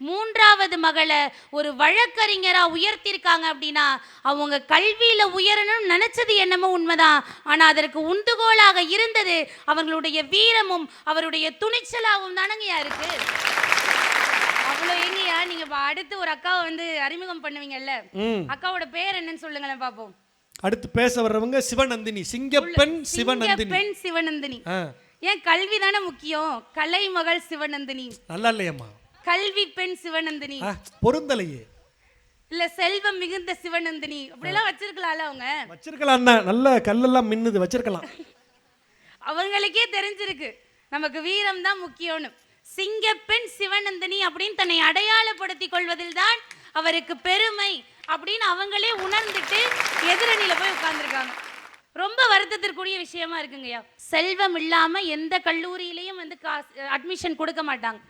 மூன்றாவது மகளை ஒரு வழக்கறிஞரா உயர்த்திருக்காங்க. அப்படின்னா அவங்க கல்வியில உயரணும்னு நினைச்சது என்னமோ உண்மைதான். ஆனா அதற்கு உந்துகோலாக இருந்தது அவங்களுடைய வீரமும் அவருடைய துணிச்சலாகவும் தானங்கய்யா இருக்கு. அவ்வளோ எங்கயா நீங்க அடுத்து ஒரு அக்காவை வந்து அறிமுகம் பண்ணுவீங்கல்ல, அக்காவோட பேர் என்னன்னு சொல்லுங்களேன் பாப்போம். அடுத்து பேச வர்றவங்க சிவநந்தினி, சிங்கப்பெண் சிவநந்தினி. ஏன் கல்வி தானே முக்கியம். கலைமகள் சிவநந்தினி நல்லா இல்லையம்மா. கல்வி பெண் சிவநந்தினி பொருந்தலையே. இல்ல செல்வம் மிகுந்த சிவநந்தினி அப்படிலாம் வச்சிருக்கலாம்ல. அவங்க வச்சிருக்கலாம் தான், நல்ல கல்லெல்லாம் மின்னுது, வச்சிருக்கலாம். அவங்களுக்கே தெரிஞ்சிருக்கு நமக்கு வீரம் தான் முக்கியம்னு. சிங்கப்பெண் சிவநந்தினி அப்படின்னு தன்னை அடையாளப்படுத்திக் கொள்வதில் தான் அவருக்கு பெருமை அப்படின்னு அவங்களே உணர்ந்துட்டு எதிரணியில போய் உட்கார்ந்துருக்காங்க. ரொம்ப வருத்தத்திற்குரிய விஷயமா இருக்குங்கய்யா. செல்வம் இல்லாம எந்த கல்லூரியிலையும் வந்து அட்மிஷன் கொடுக்க மாட்டாங்க.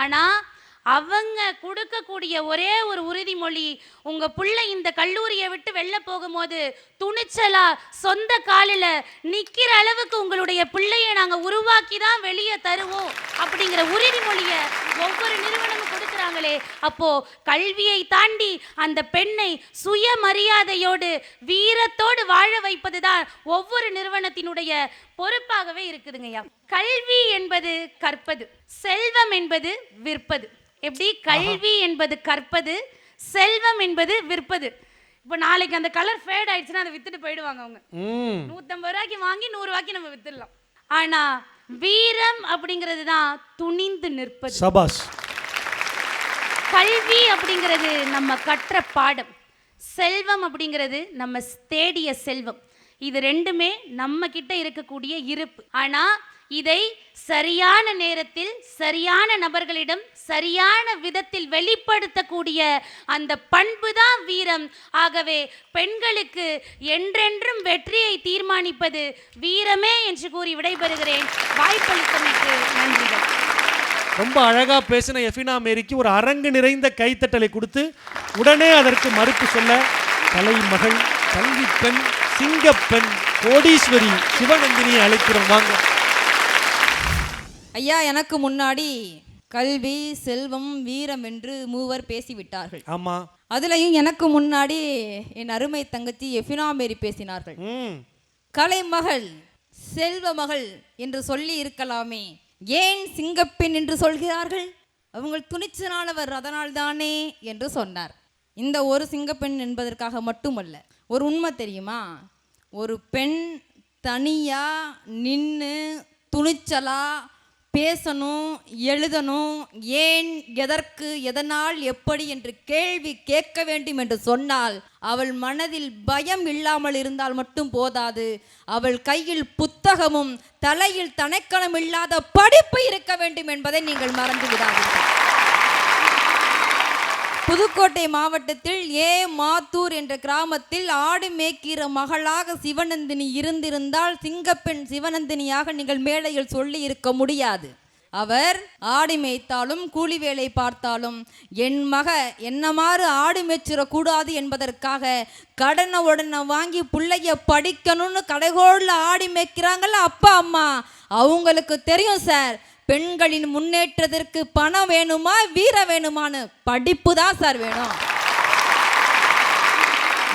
ஆனா அவங்க கொடுக்கக்கூடிய ஒரே ஒரு உறுதிமொழி, உங்க பிள்ளை இந்த கல்லூரியை விட்டு வெளில போகும்போது துணிச்சலா சொந்த காலில் நிக்கிற அளவுக்கு உங்களுடைய பிள்ளையை நாங்க உருவாக்கி தான் வெளியே தருவோம் அப்படிங்கிற உறுதிமொழியை ஒவ்வொரு நிறுவனமும் கொடுக்குறாங்களே. அப்போ கல்வியை தாண்டி அந்த பெண்ணை சுயமரியாதையோடு வீரத்தோடு வாழ வைப்பதுதான் ஒவ்வொரு நிறுவனத்தினுடைய பொறுப்பாகவே இருக்குதுங்கய்யா. கல்வி என்பது கற்பது, செல்வம் என்பது விற்பது. எப்படி கல்வி என்பது கற்பது, செல்வம் என்பது விற்பது. இப்போ நாளைக்கு அந்த கலர் ஃபேட் ஆயிடுச்சுன்னா அதை வித்துட்டு போயிடுவாங்க அவங்க. 150 ரூபாய்க்கு வாங்கி 100 ரூபாய்க்கு நம்ம வித்துடலாம். ஆனா வீரம் அப்படிங்கிறது தான் துணிந்து நிற்பது. சபாஷ். கல்வி அப்படிங்கிறது நம்ம கற்ற பாடம், செல்வம் அப்படிங்கிறது நம்ம தேடிய செல்வம். இது ரெண்டுமே நம்ம கிட்ட இருக்கக்கூடிய இருப்பு. ஆனா இதை சரியான நேரத்தில் சரியான நபர்களிடம் சரியான விதத்தில் வெளிப்படுத்தக்கூடிய அந்த பண்பு தான் வீரம். ஆகவே பெண்களுக்கு என்றென்றும் வெற்றியை தீர்மானிப்பது வீரமே என்று கூறி விடைபெறுகிறேன். வாய்ப்பளித்தமைக்கு நன்றிகள். ரொம்ப அழகா பேசின எஃபினா மேரிக்கு ஒரு அரங்கு நிறைந்த கைத்தட்டலை கொடுத்து உடனே அதற்கு மறுப்பு சொல்ல கலைமகள், கல்வி பெண், சிங்கப்பெண், கோடீஸ்வரி சிவநந்தினியை அழைக்கிறோம். வாங்க ஐயா. எனக்கு முன்னாடி கல்வி, செல்வம், வீரம் என்று மூவர் பேசிவிட்டார்கள். ஆமா. அதுலயும் எனக்கு முன்னாடி என் அருமை தங்கச்சி எஃபினா மேரி பேசினார்கள். கலைமகள், செல்வ மகள் என்று சொல்லி இருக்கலாமே, ஏன் சிங்கப்பெண் என்று சொல்கிறார்கள்? அவங்க துணிச்சலானவர் அதனால் தானே என்று சொன்னார். இந்த ஒரு சிங்கப்பெண் என்பதற்காக மட்டுமல்ல, ஒரு உண்மை தெரியுமா? ஒரு பெண் தனியா நின்று துணிச்சலா பேசணும், எழுதணும், ஏன், எதற்கு, எதனால், எப்படி என்று கேள்வி கேட்க வேண்டும் என்று சொன்னால் அவள் மனதில் பயம் இல்லாமல் இருந்தால் மட்டும் போதாது, அவள் கையில் புத்தகமும் தலையில் தனக்கணம் இல்லாத படிப்பு இருக்க வேண்டும் என்பதை நீங்கள் மறந்து விடாதீர்கள். புதுக்கோட்டை மாவட்டத்தில் மாத்தூர் என்ற கிராமத்தில் ஆடு மேய்க்கிற மகளாக சிவநந்தினி இருந்திருந்தால் சிங்கப்பெண் சிவநந்தினியாக நீங்கள் மேடையில் சொல்லி இருக்க முடியாது. அவர் ஆடு மேய்த்தாலும் கூலி வேலை பார்த்தாலும் என் மக என்னமாறு ஆடு மேய்ச்சிடக்கூடாது என்பதற்காக கடனை உடனே வாங்கி பிள்ளைய படிக்கணும்னு கடைகோளில் ஆடு மேய்க்கிறாங்கல்ல அப்பா அம்மா, அவங்களுக்கு தெரியும் சார், பெண்களின் முன்னேற்றத்திற்கு பணம் வேணுமா வீரம் வேணுமான்னு, படிப்பு தான் சார் வேணும்.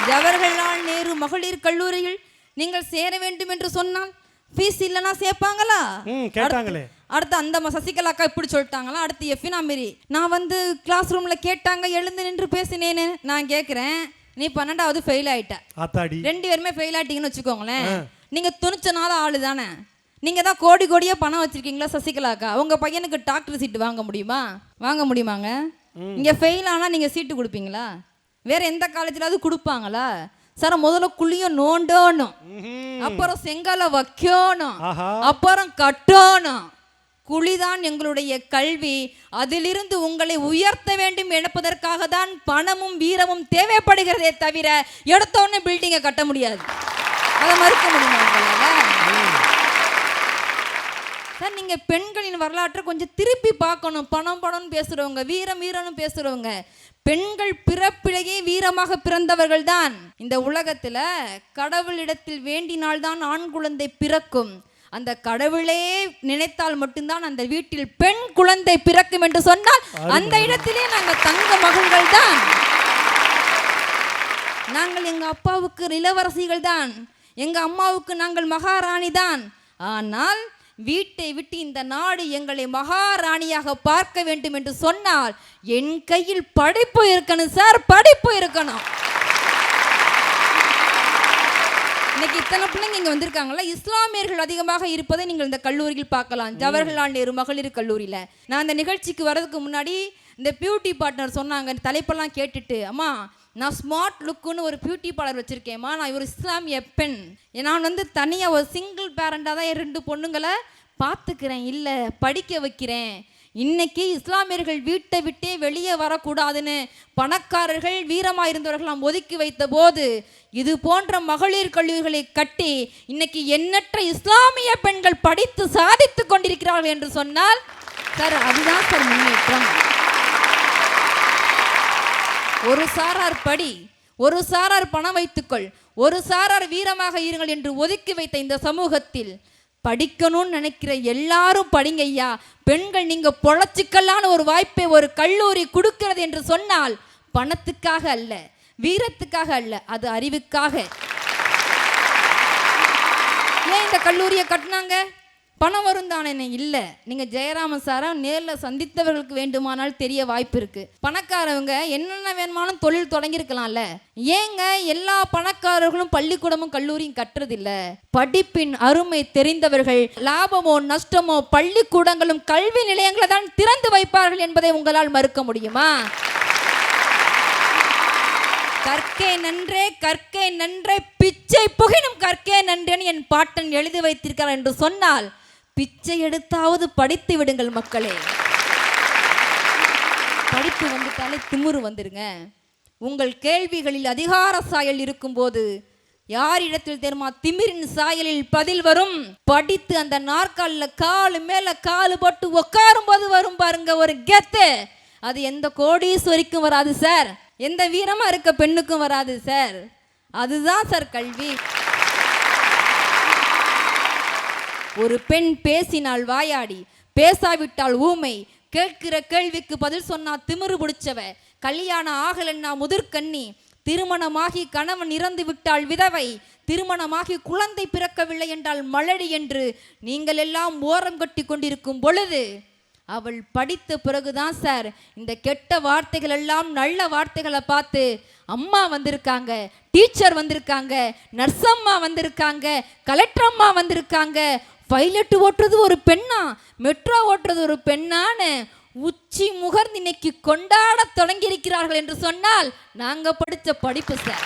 ஜவஹர்லால் நேரு மகளிர் கல்லூரியில் நீங்கள் சேர வேண்டும் என்று சொன்னால் ஃபீஸ் இல்லைன்னா சேர்ப்பாங்களா? கேட்டாங்களே. அடுத்து அந்த சசிகலா அக்கா இப்படி சொல்லிட்டாங்களா? அடுத்து எஃபினா மேரி, நான் வந்து கிளாஸ் ரூம்ல கேட்டாங்க, எழுந்து நின்று பேசினேன்னு. நான் கேட்குறேன், நீ 12வது ஃபெயில் ஆயிட்ட, 2 பேருமே ஃபெயில் ஆயிட்டீங்கன்னு வச்சுக்கோங்களேன், நீங்க துணிச்சனால ஆளு தானே, நீங்க தான் கோடி கோடியா பணம் வச்சிருக்கீங்களா சசிகலாக்கா, உங்க பையனுக்கு டாக்டர் சீட்டு வாங்க முடியுமா? வாங்க முடியுமாங்க? இங்க ஃபெயில் ஆனா நீங்க சீட்டு கொடுப்பீங்களா? வேற எந்த காலேஜ்லாவது கொடுப்பாங்களா? சார் முதல்ல குழிய நோண்டணும், அப்புறம் செங்கலை வைக்கணும், அப்புறம் கட்டணும். குழிதான் எங்களுடைய கல்வி. அதிலிருந்து உங்களை உயர்த்த வேண்டும் என்பதற்காக தான் பணமும் வீரமும் தேவைப்படுகிறதே தவிர எடுத்தோன்னு பில்டிங்கை கட்ட முடியாது. அதை மறுக்க முடியுமா உங்களால? சார் நீங்க பெண்களின் வரலாற்றை கொஞ்சம் திருப்பி பார்க்கணும். பணம் பணம்னு பேசுறவங்க, வீரம் வீரம்னு பேசுறவங்க, பெண்கள் பிறப்பிலேயே வீரமாக பிறந்தவர்கள் தான். இந்த உலகத்துல கடவுளிடத்தில் வேண்டினால்தான் ஆண் குழந்தை பிறக்கும். அந்த கடவுளே நினைத்தால் மட்டும்தான் அந்த வீட்டில் பெண் குழந்தை பிறக்கும் என்று சொன்னால் அந்த இடத்திலே நாங்கள் தங்க மகள்கள் தான். நாங்கள் எங்க அப்பாவுக்கு இளவரசிகள் தான், எங்க அம்மாவுக்கு நாங்கள் மகாராணி தான். ஆனால் வீட்டை விட்டு இந்த நாடு எங்களை மகாராணியாக பார்க்க வேண்டும் என்று சொன்னால் என் கையில் படிப்பு இருக்கணும் சார், படிப்பு இருக்கணும். இன்னைக்கு இத்தனை பிள்ளைங்க இங்கே வந்திருக்காங்களா, இஸ்லாமியர்கள் அதிகமாக இருப்பதை நீங்கள் இந்த கல்லூரியில் பார்க்கலாம், ஜவஹர்லால் நேரு மகளிர் கல்லூரியில். நான் அந்த நிகழ்ச்சிக்கு வர்றதுக்கு முன்னாடி இந்த பியூட்டி பார்ட்னர் சொன்னாங்க, தலைப்பெல்லாம் கேட்டுட்டு, அம்மா நான் ஸ்மார்ட் லுக்குன்னு ஒரு பியூட்டி பார்லர் வச்சுருக்கேம்மா, நான் ஒரு இஸ்லாமிய பெண், நான் தனியாக ஒரு சிங்கிள் பேரண்டாக தான் என் 2 பொண்ணுங்களை பார்த்துக்கிறேன், இல்லை படிக்க வைக்கிறேன். இன்னைக்கு இஸ்லாமியர்கள் வீட்டை விட்டே வெளியே வரக்கூடாதுன்னு பணக்காரர்கள் வீரமாக இருந்தவர்கள் நாம் ஒதுக்கி வைத்த போது இது போன்ற மகளிர் கல்லூரிகளை கட்டி இன்னைக்கு எண்ணற்ற இஸ்லாமிய பெண்கள் படித்து சாதித்து கொண்டிருக்கிறார்கள் என்று சொன்னால் சார் அதுதான் சார் முன்னேற்றம். ஒரு சாரார் படி, ஒரு சாரார் பணம் வைத்துக்கொள், ஒரு சாரார் வீரமாக இருங்கள் என்று ஒதுக்கி வைத்த இந்த சமூகத்தில் படிக்கணும்னு நினைக்கிற எல்லாரும் படிங்க ஐயா. பெண்கள் நீங்க பொழைச்சிக்கலான்னு ஒரு வாய்ப்பை ஒரு கல்லூரி கொடுக்கிறது என்று சொன்னால் பணத்துக்காக அல்ல, வீரத்துக்காக அல்ல, அது அறிவுக்காக. ஏன் இந்த கல்லூரியை கட்டினாங்க? பணம் வரும் தானே? இல்லை, நீங்கள் ஜெயராமன் சாரை நேரில் சந்தித்தவர்களுக்கு வேண்டுமானால் தெரிய வாய்ப்பு இருக்கு. பணக்காரவங்க என்னென்ன வேணுமானும் தொழில் தொடங்கியிருக்கலாம்ல. ஏங்க எல்லா பணக்காரர்களும் பள்ளிக்கூடமும் கல்லூரியும் கட்டுறதில்ல? படிப்பின் அருமை தெரிந்தவர்கள் லாபமோ நஷ்டமோ பள்ளிக்கூடங்களும் கல்வி நிலையங்களை தான் திறந்து வைப்பார்கள் என்பதை உங்களால் மறுக்க முடியுமா? கற்கே நன்றே கற்கே நன்றே பிச்சை புகினும் கற்கே நன்றேன்னு என் பாட்டன் எழுதி வைத்திருக்கிறார் என்று சொன்னால் பிச்சை எடுத்தாவது படித்து விடுங்கள் மக்களே. படிப்பு வந்துட்டாலே திமிரு வந்துருங்க. உங்கள் கேள்விகளில் அதிகார சாயல் இருக்கும்போது யாரிடத்தில் தெரியுமா திமிரின் சாயலில் பதில் வரும்? படித்து அந்த நாற்காலில் காலு மேல காலு போட்டு உட்காரும் போது வரும் பாருங்க ஒரு கெத்து. அது எந்த கோடீஸ்வரிக்கும் வராது சார், எந்த வீரமா இருக்க பெண்ணுக்கும் வராது சார். அதுதான் சார் கல்வி. ஒரு பெண் பேசினால் வாயாடி, பேசாவிட்டால் ஊமை, கேட்கிற கேள்விக்கு பதில் சொன்னா திமிரு பிடிச்சவ, கல்யாணம் ஆகலன்னா முதிர்கண்ணி, திருமணமாகி கணவன் இறந்து விட்டால் விதவை, திருமணமாகி குழந்தை பிறக்கவில்லை என்றால் மலடி என்று நீங்கள் எல்லாம் ஓரம் கட்டி கொண்டிருக்கும் பொழுது அவள் படித்த பிறகுதான் சார் இந்த கெட்ட வார்த்தைகள் எல்லாம் நல்ல வார்த்தைகளை பார்த்து அம்மா வந்திருக்காங்க, டீச்சர் வந்திருக்காங்க, நர்சம்மா வந்திருக்காங்க, கலெக்டர் அம்மா வந்திருக்காங்க, பைலட் ஓட்டுறது ஒரு பெண்ணா, மெட்ரோ ஓட்டுறது ஒரு பெண்ணான்னு உச்சி முகர்ந்து இன்னைக்கு கொண்டாட தொடங்கி இருக்கிறார்கள் என்று சொன்னால் நாங்க படித்த படிப்பு சார்.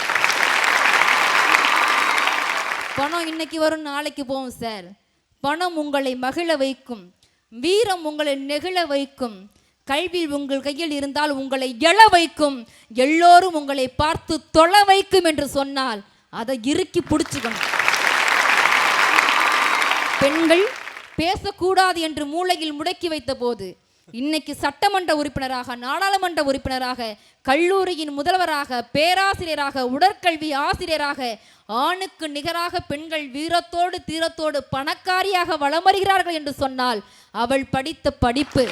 பணம் இன்னைக்கு வரும் நாளைக்கு போகும் சார். பணம் உங்களை மகிழ வைக்கும், வீரம் உங்களை நெகிழ வைக்கும், கல்வி உங்கள் கையில் இருந்தால் உங்களை எழ வைக்கும், எல்லோரும் உங்களை பார்த்து தொழ வைக்கும் என்று சொன்னால் அதை இறுக்கி பிடிச்சுக்கணும். பெண்கள் பேசக்கூடாது என்று மூளையில் முடக்கி வைத்த போது இன்னைக்கு சட்டமன்ற உறுப்பினராக, நாடாளுமன்ற உறுப்பினராக, கல்லூரியின் முதல்வராக, பேராசிரியராக, உடற்கல்வி ஆசிரியராக, ஆணுக்கு நிகராக பெண்கள் வீரத்தோடு தீரத்தோடு பணக்காரியாக வலம் வருகிறார்கள் என்று சொன்னால் அவள் படித்த படிப்பு.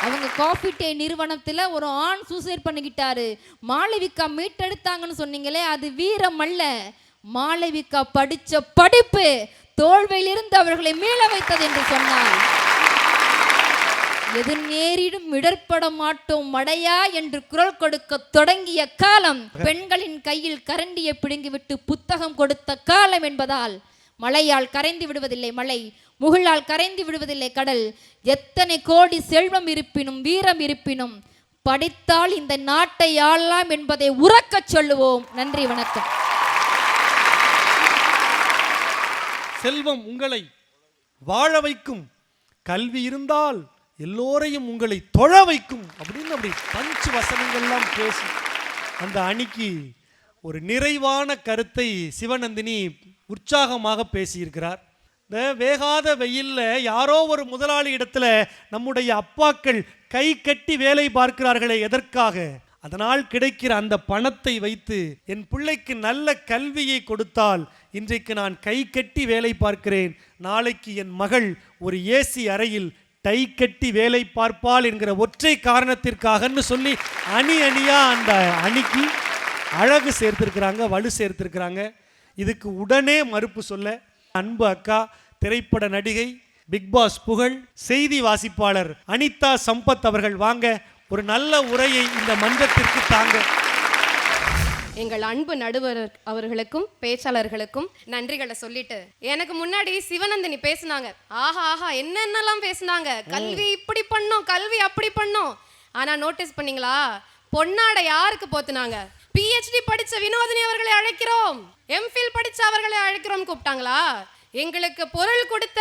அவங்க காஃபி டே நிறுவனத்தில் ஒரு ஆண் சூசைட் பண்ணிக்கிட்டாரு, மாளவிகா மீட்டெடுத்தாங்கன்னு சொன்னீங்களே, அது வீரம் அல்ல. மாளவிகா படித்த படிப்பு தோல்வியிலிருந்து அவர்களை மீள வைத்தது என்று சொன்னால் எது நேரிடும் இடர்பட மாட்டோம் மடையா என்று குரல் கொடுக்க தொடங்கிய காலம், பெண்களின் கையில் கரண்டியை பிடுங்கிவிட்டு புத்தகம் கொடுத்த காலம் என்பதால் மழையால் கரைந்து விடுவதில்லை மழை, முகிலால் கரைந்து விடுவதில்லை கடல். எத்தனை கோடி செல்வம் இருப்பினும் வீரம் இருப்பினும் படித்தால் இந்த நாட்டை ஆளலாம் என்பதை உறக்கச் சொல்லுவோம். நன்றி, வணக்கம். செல்வம் உங்களை வாழ வைக்கும், கல்வி இருந்தால் எல்லோரையும் உங்களை தொழ வைக்கும் அப்படின்னு அப்படி பஞ்சு வசனங்கள்லாம் பேசி அந்த அணிக்கு ஒரு நிறைவான கருத்தை சிவநந்தினி உற்சாகமாக பேசியிருக்கிறார். இந்த வேகாத வெயில்ல யாரோ ஒரு முதலாளி இடத்துல நம்முடைய அப்பாக்கள் கை கட்டி வேலை பார்க்கிறார்களே, எதற்காக? அதனால் கிடைக்கிற அந்த பணத்தை வைத்து என் பிள்ளைக்கு நல்ல கல்வியை கொடுத்தால் இன்றைக்கு நான் கை கட்டி வேலை பார்க்கிறேன், நாளைக்கு என் மகள் ஒரு ஏசி அறையில் டை கட்டி வேலை பார்ப்பாள் என்கிற ஒற்றை காரணத்திற்காகன்னு சொல்லி அணியா அந்த அணிக்கு அழகு சேர்த்திருக்கிறாங்க, வலு சேர்த்திருக்கிறாங்க. இதுக்கு உடனே மறுப்பு சொல்ல அன்பு அக்கா, திரைப்பட நடிகை, பிக் பாஸ் புகழ், செய்தி வாசிப்பாளர் அனிதா சம்பத் அவர்கள் வாங்க, ஒரு நல்ல உரையை இந்த மன்றத்திற்கு தாங்க. எங்கள் அன்பு நடுவர் அவர்களுக்கும் பேச்சாளர்களுக்கும் நன்றிகளை சொல்லிட்டு, எனக்கு முன்னாடி சிவநந்தினி பேசினாங்க. ஆஹா ஆஹா என்னென்னலாம் பேசினாங்க. கல்வி இப்படி பண்ணோம், கல்வி அப்படி பண்ணோம். ஆனா நோட்டீஸ் பண்ணீங்களா, பொன்னாடை யாருக்கு போத்துனாங்க? பிஹெச்டி படிச்ச வினோதினி அவர்களை அழைக்கிறோம், எம்ஃபில் படிச்ச அவர்களை அழைக்கிறோம் கூப்பிட்டாங்களா? எங்களுக்கு பொருள் கொடுத்த,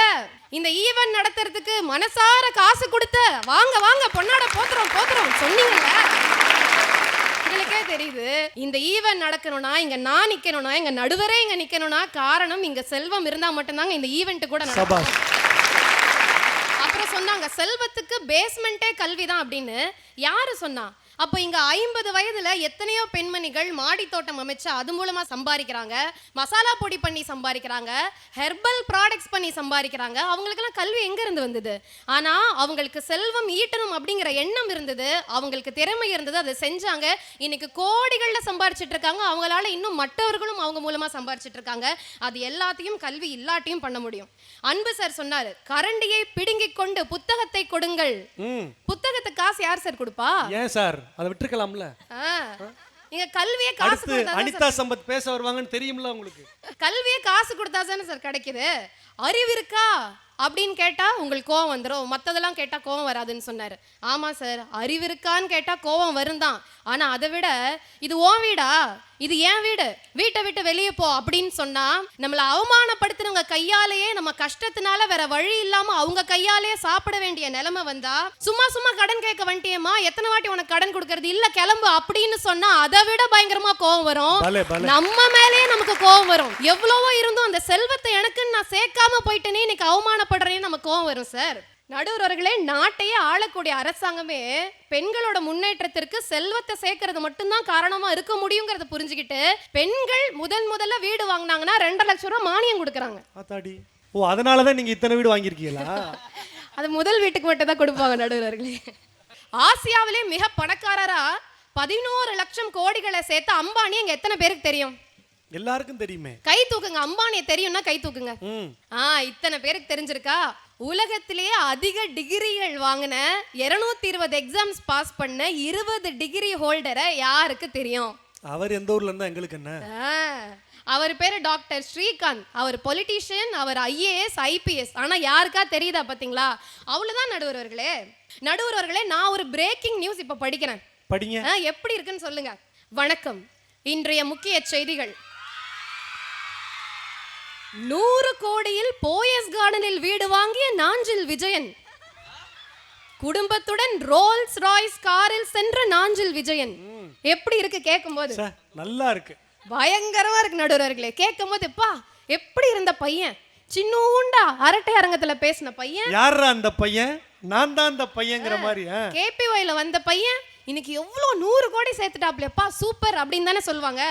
இந்த ஈவென்ட் நடத்துறதுக்கு மனசார காசு கொடுத்த, வாங்க வாங்க பொன்னாடை போத்துறோம் போத்துறோம் சொன்னீங்கல்ல. உங்களுக்கே தெரியுது, இந்த ஈவென்ட் நடக்கணும்னா இங்க நான் நிக்கணும்னா, எங்க நடுவரே இங்க நிக்கணும்னா காரணம் இங்க செல்வம் இருந்தா மட்டும்தாங்க இந்த ஈவென்ட் கூட நடக்கும். அப்புறம் சொன்னாங்க செல்வத்துக்கு பேஸ்மெண்டே கல்விதான் அப்படின்னு. யாரு சொன்னா? அப்போ இங்க 50 வயதுல எத்தனையோ பெண்மணிகள் மாடி தோட்டம் அமைச்சு அது மூலமா சம்பாதிக்கிறாங்க, மசாலா பொடி பண்ணி சம்பாதிக்கிறாங்க, ஹெர்பல் ப்ராடக்ட்ஸ் பண்ணி சம்பாதிக்கிறாங்க. அவங்களுக்கெல்லாம் கல்வி எங்க இருந்து வந்தது? ஆனா அவங்களுக்கு செல்வம் ஈட்டணும் அப்படிங்கிற எண்ணம் இருந்தது, அவங்களுக்கு திறமை இருந்தது, அதை செஞ்சாங்க. இன்னைக்கு கோடிகள்ல சம்பாதிச்சிட்டு இருக்காங்க. அவங்களால இன்னும் மற்றவர்களும் அவங்க மூலமா சம்பாதிச்சிட்டு இருக்காங்க. அது எல்லாத்தையும் கல்வி இல்லாட்டியும் பண்ண முடியும். அன்பு சார் சொன்னாரு, கரண்டியை பிடுங்கிக் கொண்டு புத்தகத்தை கொடுங்கள். புத்தகத்துக்கு காசு யார் சார் கொடுப்பா? ஏன் சார் அதை விட்டுருக்கலாம்ல? இங்க கல்வியே காசு கொடுத்தா அனிதா சம்பத் பேச வருவாங்கன்னு தெரியும்ல உங்களுக்கு. கல்வியே காசு கொடுத்தா தானே சார் கிடைக்குது. அறிவு இருக்கா அப்படின்னு கேட்டா உங்களுக்கு கோவம் வந்துடும், மற்றதெல்லாம் கேட்டா கோவம் வராதுன்னு சொன்னாரு. ஆமா சார், அறிவு இருக்கான்னு கேட்டா கோவம் வரும் தான். ஆனா அதை விட இது உன் வீடா, இது என் வீடு, வீட்டை விட்டு வெளியே போ அப்படின்னு சொன்னா நம்மளை அவமானப்படுத்தினவங்க கையாலேயே நம்ம கஷ்டத்தினால வேற வழி இல்லாம அவங்க கையாலேயே சாப்பிட வேண்டிய நிலைமை வந்தா, சும்மா சும்மா கடன் கேட்க வந்துட்டியம்மா, எத்தனை வாட்டி உனக்கு கடன் கொடுக்கறது, இல்ல கிளம்பு அப்படின்னு சொன்னா அதை விட பயங்கரமா கோவம் வரும். நம்ம மேலேயே நமக்கு கோவம் வரும். எவ்வளவோ இருந்தும் அந்த செல்வத்தை எனக்குன்னு நான் சேர்க்காம போயிட்டேனே, இன்னைக்கு அவமானப்படுறேன்னு நமக்கு கோவம் வரும் சார். நடுவர் அவர்களே, நாட்டையே ஆளக்கூடிய அரசாங்கமே பெண்களோட முன்னேற்றத்திற்கு செல்வத்தை சேர்க்கறது மட்டும்தான் காரணமா இருக்க முடியுங்கிறத புரிஞ்சுக்கிட்டு பெண்கள் முதல்ல வீடு வாங்கினாங்கன்னா 2 லட்சம் ரூபாய் மானியம் கொடுக்குறாங்க. ஓ, அதனாலதான் நீங்க இத்தனை வீடு வாங்கியிருக்கீங்களா? அது முதல் வீட்டுக்கு மட்டும் தான் கொடுப்பாங்க நடுவர் அவர்களே. ஆசியாவிலே மிக பணக்காரரா 11 லட்சம் கோடிகளை சேர்த்த அம்பானி இங்க எத்தனை பேருக்கு தெரியும்? எல்லாருக்கும் தெரியுமே. கை தூக்குங்க. அம்பானியை தெரியும்னா கை தூக்குங்க. இத்தனை பேருக்கு தெரிஞ்சிருக்கா? உலகத்திலேயே அதிக டிகிரிகள் வாங்கின 220 எக்ஸாம்ஸ் பாஸ் பண்ண 20 டிகிரி ஹோல்டரை யாருக்கு தெரியும்? அவர் எந்த ஊர்ல இருந்தா எங்களுக்கு என்ன? அவர் பேரு டாக்டர் ஸ்ரீகாந்த். அவர் பொலிட்டீஷியன், அவர் IAS IPS. ஆனா யாருக்கா தெரியுதா பாத்தீங்களா? அவ்வளவுதான் நடுவர் அவர்களே. நான் ஒரு பிரேக்கிங் நியூஸ் இப்ப படிக்கிறேன், படிங்க. எப்படி இருக்குன்னு சொல்லுங்க. வணக்கம், இன்றைய முக்கிய செய்திகள். 100 கோடியில் போயஸ் கார்டனில் வீடு வாங்கிய நாஞ்சில் விஜயன். குடும்பத்துடன் ரோல்ஸ் ராய்ஸ் காரில் சென்ற நாஞ்சில் விஜயன். எப்படி இருக்கு கேட்கும்போது? நல்லா இருக்கு, பயங்கரமா இருக்கு நடுவர்களே. கேட்கும்போது பா எப்படி இருந்த பையன், சின்னூண்டா அரட்டை அரங்கத்துல பேசின பையன். யாரா அந்த பையன்? நான் தான் அந்த பையன்ங்கிற மாதிரி. KPYல வந்த பையன் இன்னைக்கு எவ்வளவு 100 கோடி சேர்த்துட்டாப்லப்பா, சூப்பர் அப்படின்னு தானே சொல்லுவாங்க.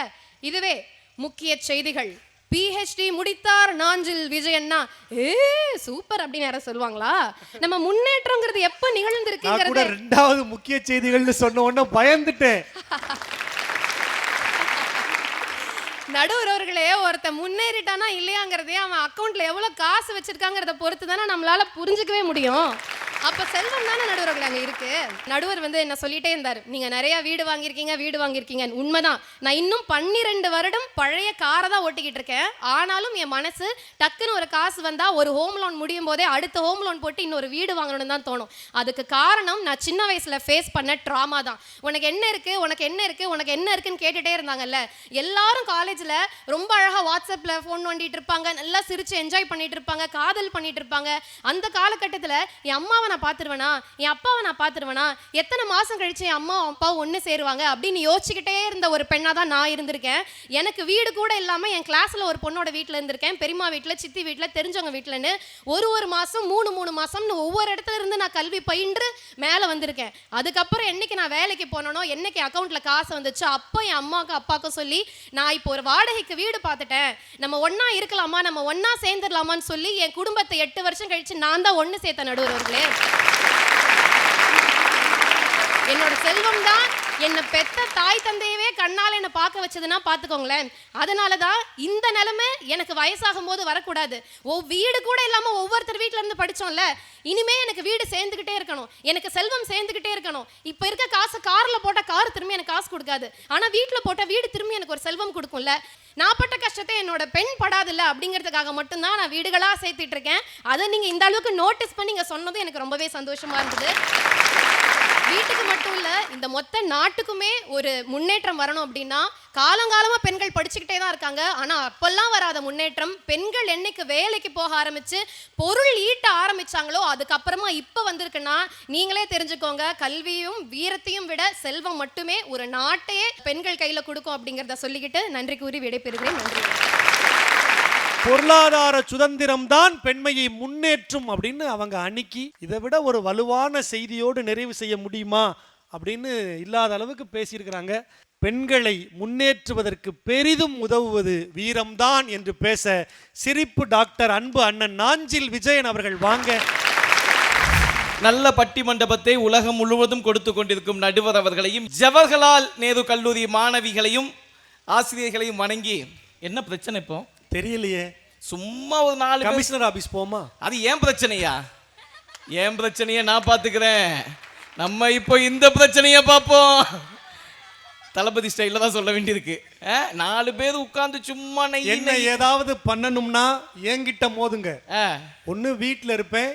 இதுவே முக்கிய செய்திகள். PhD முடித்தார் நாஞ்சில் விஜயன்னா சூப்பர் அப்படின்னு யாரும் சொல்லுவாங்களா? நம்ம முன்னேற்றம்ங்கிறது எப்ப நிகழ்ந்திருக்குங்கிறது. 2வது முக்கிய செய்திகள்னு சொன்ன உடனே பயந்துட்டேன். நடுவர் அவர்களே, ஒருத்த முன்னேறிட்டானா இல்லையாங்கிறதே அவன் அக்கௌண்ட்ல எவ்வளவு காசு வச்சிருக்காங்கிறத பொறுத்து தானே நம்மளால புரிஞ்சுக்கவே முடியும். அப்ப செல்வம் தானே நடுவர்கள் அங்க இருக்கு. நடுவர் என்ன சொல்லிட்டே இருந்தாரு, நீங்க நிறைய வீடு வாங்கியிருக்கீங்க. உண்மைதான். நான் இன்னும் 12 வருடம் பழைய காரை தான் ஓட்டிக்கிட்டு இருக்கேன். ஆனாலும் என் மனசு டக்குன்னு ஒரு காசு வந்தா ஒரு ஹோம் லோன் முடியும் போதே அடுத்த ஹோம் லோன் போட்டு இன்னொரு வீடு வாங்கணும்னு தான் தோணும். அதுக்கு காரணம் நான் சின்ன வயசுல ஃபேஸ் பண்ண ட்ராமா தான். உனக்கு என்ன இருக்குன்னு கேட்டுட்டே இருந்தாங்கல்ல. எல்லாரும் காலேஜ்ல ரொம்ப அழகா வாட்ஸ்அப்ல ஃபோன் நோண்டிட்டு இருப்பாங்க, நல்லா சிரிச்சு என்ஜாய் பண்ணிட்டு இருப்பாங்க, காதல் பண்ணிட்டு இருப்பாங்க. அந்த காலகட்டத்துல என் அம்மாவை நான் பார்த்துருவேனா, என் அப்பாவை நான் பார்த்துருவேனா, எத்தனை மாதம் கழிச்சு என் அம்மா அப்பா ஒன்று சேருவாங்க அப்படின்னு யோசிச்சுக்கிட்டே இருந்த ஒரு பெண்ணாக தான் நான் இருந்திருக்கேன். எனக்கு வீடு கூட இல்லாமல் என் கிளாஸில் ஒரு பொண்ணோட வீட்டில் இருந்திருக்கேன், பெரியம்மா வீட்டில், சித்தி வீட்டில், தெரிஞ்சவங்க வீட்டில்னு ஒரு மாதம் 3 மாதம்னு ஒவ்வொரு இடத்துல இருந்து நான் கல்வி பயின்று மேலே வந்திருக்கேன். அதுக்கப்புறம் என்னைக்கு நான் வேலைக்கு போனனோ, என்னைக்கு அக்கௌண்ட்டில் காசு வந்துச்சு, அப்போ என் அம்மாவுக்கும் அப்பாவுக்கும் சொல்லி நான் இப்போ ஒரு வாடகைக்கு வீடு பார்த்துட்டேன், நம்ம ஒன்றா இருக்கலாமா, நம்ம ஒன்றா சேர்ந்துடலாமான்னு சொல்லி என் குடும்பத்தை 8 வருஷம் கழிச்சு நான் தான் ஒன்று சேர்த்த நடுவர்களே. என்னோட செல்வம் தான் என்னை பெத்த தாய் தந்தையவே கண்ணால் என்னை பார்க்க வச்சதுன்னா பார்த்துக்கோங்களேன். அதனால தான் இந்த நிலைமை எனக்கு வயசாகும் போது வரக்கூடாது. வீடு கூட இல்லாமல் ஒவ்வொருத்தர் வீட்டில் இருந்து படித்தோம்ல, இனிமே எனக்கு வீடு சேர்ந்துக்கிட்டே இருக்கணும், எனக்கு செல்வம் சேர்ந்துக்கிட்டே இருக்கணும். இப்போ இருக்க காசு காரில் போட்டால் கார் திரும்பி எனக்கு காசு கொடுக்காது, ஆனால் வீட்டில் போட்டால் வீடு திரும்பி எனக்கு ஒரு செல்வம் கொடுக்கும்ல. நான் பட்ட கஷ்டத்தை என்னோட பெண் படாதில்ல அப்படிங்கிறதுக்காக மட்டும்தான் நான் வீடுகளாக சேர்த்துட்டு இருக்கேன். அதை நீங்கள் இந்த அளவுக்கு நோட்டீஸ் பண்ணி நீங்கள் சொன்னதும் எனக்கு ரொம்பவே சந்தோஷமாக இருந்தது. வீட்டுக்கு மட்டும் இல்லை, இந்த மொத்த நாட்டுக்குமே ஒரு முன்னேற்றம் வரணும் அப்படின்னா காலங்காலமாக பெண்கள் படிச்சுக்கிட்டே தான் இருக்காங்க. ஆனால் அப்பெல்லாம் வராத முன்னேற்றம் பெண்கள் என்னைக்கு வேலைக்கு போக ஆரம்பித்து பொருள் ஈட்ட ஆரம்பித்தாங்களோ அதுக்கப்புறமா இப்போ வந்திருக்குன்னா நீங்களே தெரிஞ்சுக்கோங்க, கல்வியும் வீரத்தையும் விட செல்வம் மட்டுமே ஒரு நாட்டையே பெண்கள் கையில் கொடுக்கும் அப்படிங்கிறத சொல்லிக்கிட்டு நன்றி கூறி விடைபெறுகிறேன். நன்றி. பொருளாதார சுதந்திரம் தான் பெண்மையை முன்னேற்றும் அப்படின்னு அவங்க அன்னைக்கு இதை விட ஒரு வலுவான செய்தியோடு நிறைவு செய்ய முடியுமா அப்படின்னு இல்லாத அளவுக்கு பேசியிருக்கிறாங்க. பெண்களை முன்னேற்றுவதற்கு பெரிதும் உதவுவது வீரம்தான் என்று பேச சிரிப்பு டாக்டர் அன்பு அண்ணன் நாஞ்சில் விஜயன் அவர்கள் வாங்க. நல்ல பட்டி மண்டபத்தை உலகம் முழுவதும் கொடுத்து கொண்டிருக்கும் நடுவர் அவர்களையும் ஜவஹர்லால் நேரு கல்லூரி மாணவிகளையும் ஆசிரியர்களையும் வணங்கி, என்ன பிரச்சனை இப்போ தெரியலையே, சும்மா ஒரு 4 கமிஷனர் ஆபீஸ் போமா? அது ஏன் பிரச்சனையா? ஏன் பிரச்சனைய நான் பாத்துக்கிறேன். நம்ம இப்போ இந்த பிரச்சனைய பார்ப்போம். தளபதி ஸ்டைல தான் சொல்ல வேண்டியிருக்கு. 4 பேர் உட்கார்ந்து சும்மா என்ன ஏதாவது பண்ணணும்னா என்கிட்ட மோதுங்க. ஒண்ணு வீட்டுல இருப்பேன்,